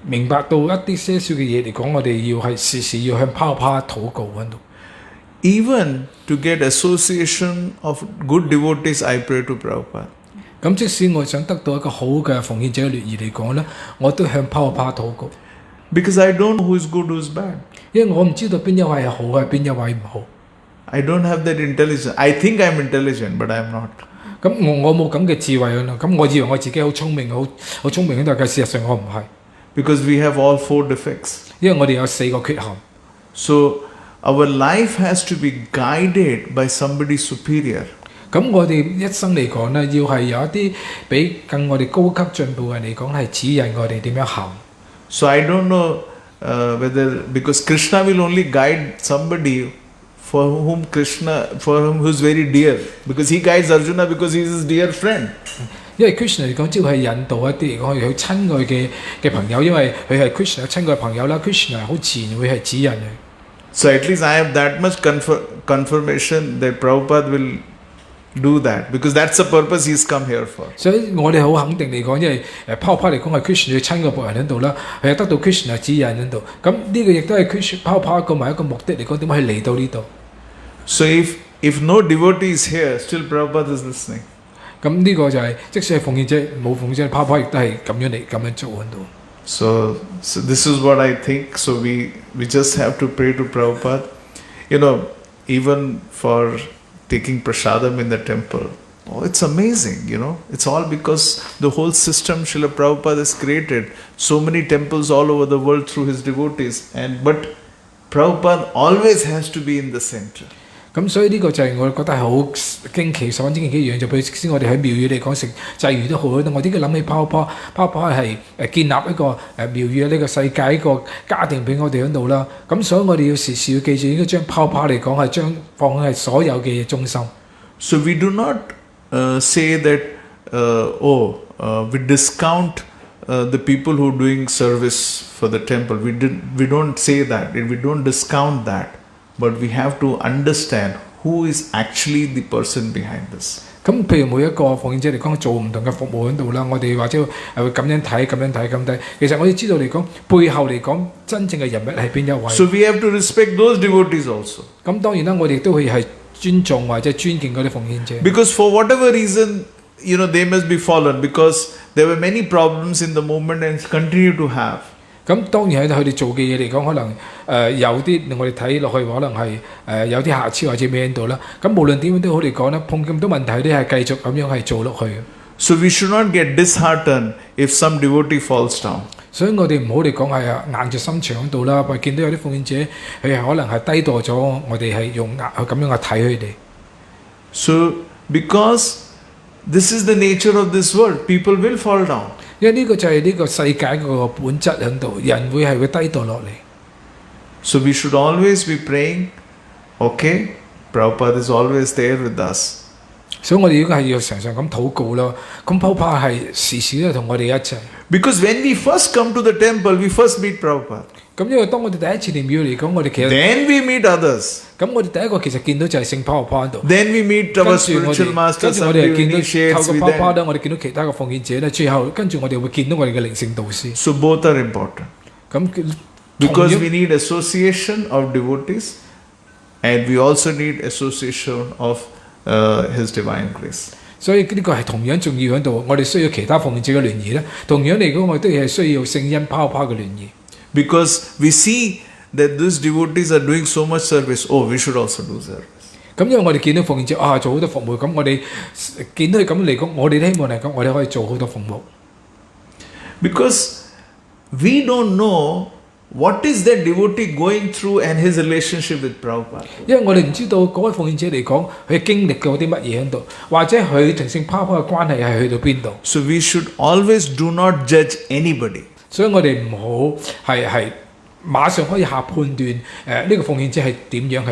明白到一啲些少嘅嘢嚟講，我哋要係時時要向泡泡禱告喺度。Even to get association of good devotees, I pray to Prabhupada. 咁即使我想得到一個好嘅奉獻者嘅聯誼嚟講咧，我都向泡泡禱告。Because I don't know who is good, who is bad. 因為我唔知道邊一位係好嘅，邊一位唔好。I don't have that intelligence. I think I'm intelligent, but I'm not. 咁我冇咁嘅智慧咯。咁我以為我自己好聰明，好聰明，但係事實上我唔係。Because we have all 4 defects. 因為我哋有4個缺陷。So our life has to be guided by somebody superior. 咁我哋一生嚟講咧，要係有一啲比更我哋高級進步嘅人嚟講，係指引我哋點樣行。So I don't know whether, because Krishna will only guide somebody for whom who's very dear, because he guides Arjuna because he is his dear friend. 因為 Krishna 嚟講，只係引導一啲嚟講佢親愛嘅朋友，因為佢係 Krishna 親愛嘅朋友啦。Krishna 好自然會係指引佢。So at least I have that much confirmation that Prabhupada will do that, because that's the purpose he's come here for. 所以我哋好肯定嚟講，因為泡泡嚟講係 Krishna 嘅親愛僕人喺度啦，佢係得到 Krishna 指引喺度。咁呢個亦都係 Krishna 泡泡一個目的嚟講，點解佢嚟到呢度？ So if no devotee is here, still Prabhupada is listening. 咁呢個就係即使係奉獻者冇奉獻者，泡泡亦都係咁樣做喺度。So this is what I think. So we just have to pray to Prabhupada. You know, even for taking prasadam in the temple. Oh, it's amazing, you know. It's all because the whole system Srila Prabhupada has created. So many temples all over the world through his devotees. But Prabhupada always has to be in the center. 咁所以呢個就係我覺得係好驚奇所驚奇嘅一樣，就譬如先我哋喺廟宇嚟講食祭魚都好，我啲嘅諗起泡泡係建立一個廟宇呢個世界一個家庭俾我哋喺度啦。咁所以我哋要時時要記住，應該將泡泡嚟講係將放喺所有嘅嘢中心。So we do not say that we discount the people who are doing service for the temple. We don't say that. We don't discount that. But we have to understand who is actually the person behind this. 咁譬如每一個奉獻者嚟講，做唔同嘅服務喺度啦，我哋或者係會咁樣睇。其實我哋知道嚟講，背後嚟講真正嘅人物係邊一位。So we have to respect those devotees also. 咁當然啦，我哋都會係尊重或者尊敬嗰啲奉獻者。Because for whatever reason, they must be fallen because there were many problems in the movement and continue to have. 咁當然喺佢哋做嘅嘢嚟講，可能有啲我哋睇落去可能係有啲瑕疵或者咩喺度啦。咁無論點樣都好嚟講咧，碰咁多問題咧係繼續咁樣係做落去。So we should not get disheartened if some devotee falls down. 所以我哋唔好嚟講係硬着心腸喺度啦，或見到有啲奉獻者佢可能係低墮咗，我哋係用咁樣去睇佢哋。So because this is the nature of this world, people will fall down. 因為呢個就係呢個世界個本質喺度，人會係會低墮落嚟。So we should always be praying, okay, Prabhupada is always there with us. 所以我哋應該係要常常咁禱告咯。咁Prabhupada係時時都同我哋一齊。Because when we first come to the temple, we first meet Prabhupada. 咁因為當我哋第一次嚟廟嚟講，我哋其實 Then we meet others. 咁我哋第一個其實見到就係聖Prabhupada喺度。Then we meet our spiritual master, 跟住我 some 哋見到 initiates 透過 with Prabhupada them. 我哋見到其他嘅奉獻者咧，最後跟住我哋會見到我哋嘅靈性導師。So both are important. 咁 Because we need association of devotees and we also need association of His divine grace. 所以呢個係同樣重要喺度，我哋需要其他奉獻者嘅聯誼咧。同樣嚟講，我哋都係需要聖恩Prabhupada嘅聯誼。Because we see that these devotees are doing so much service. Oh, we should also do service. 咁因為我哋見到奉獻者做好多服務，咁我哋見到佢咁嚟講，我哋都希望嚟講，我哋可以做好多服務。Because we don't know what is that devotee going through and his relationship with Prabhupada. 因為我哋唔知道嗰位奉獻者嚟講，佢經歷過啲乜嘢喺度，或者佢同聖Prabhupada嘅關係係去到邊度。So we should always do not judge anybody. 所以我哋唔好係馬上可以下判斷呢個奉獻者係點樣。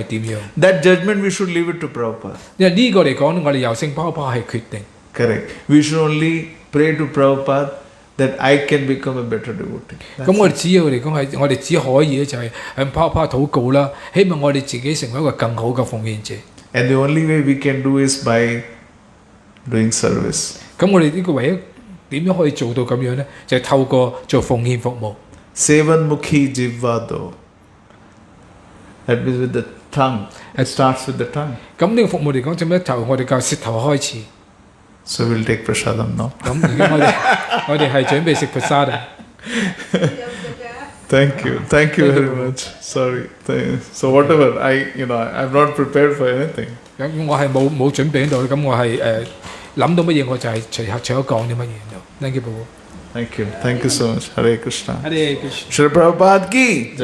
That judgment we should leave it to Prabhupada. 因為呢個嚟講，我哋由聖Prabhupada係決定。Correct. We should only pray to Prabhupada that I can become a better devotee. 咁我哋只要嚟講係，我哋只可以咧就係向Prabhupada禱告啦，希望我哋自己成為一個更好嘅奉獻者。And the only way we can do is by doing service. 咁我哋呢個唯一點樣可以做到咁樣咧，就係透過做奉獻服務。Sevan mukhi jivvado. That means with the tongue. It starts with the tongue. 咁呢個服務嚟講，就咩頭我哋靠舌頭開始。So we'll take prasadam now. 咁而家我哋係準備食 prasada。Thank you very much. Sorry. So whatever, I'm not prepared for anything. 咁我係冇準備喺度，咁我係諗到乜嘢我就係隨口講啲乜嘢喺度。Thank you， Prabhu。Thank you so much. Hare Krishna. Hare Krishna。Shri Prabhupada ki.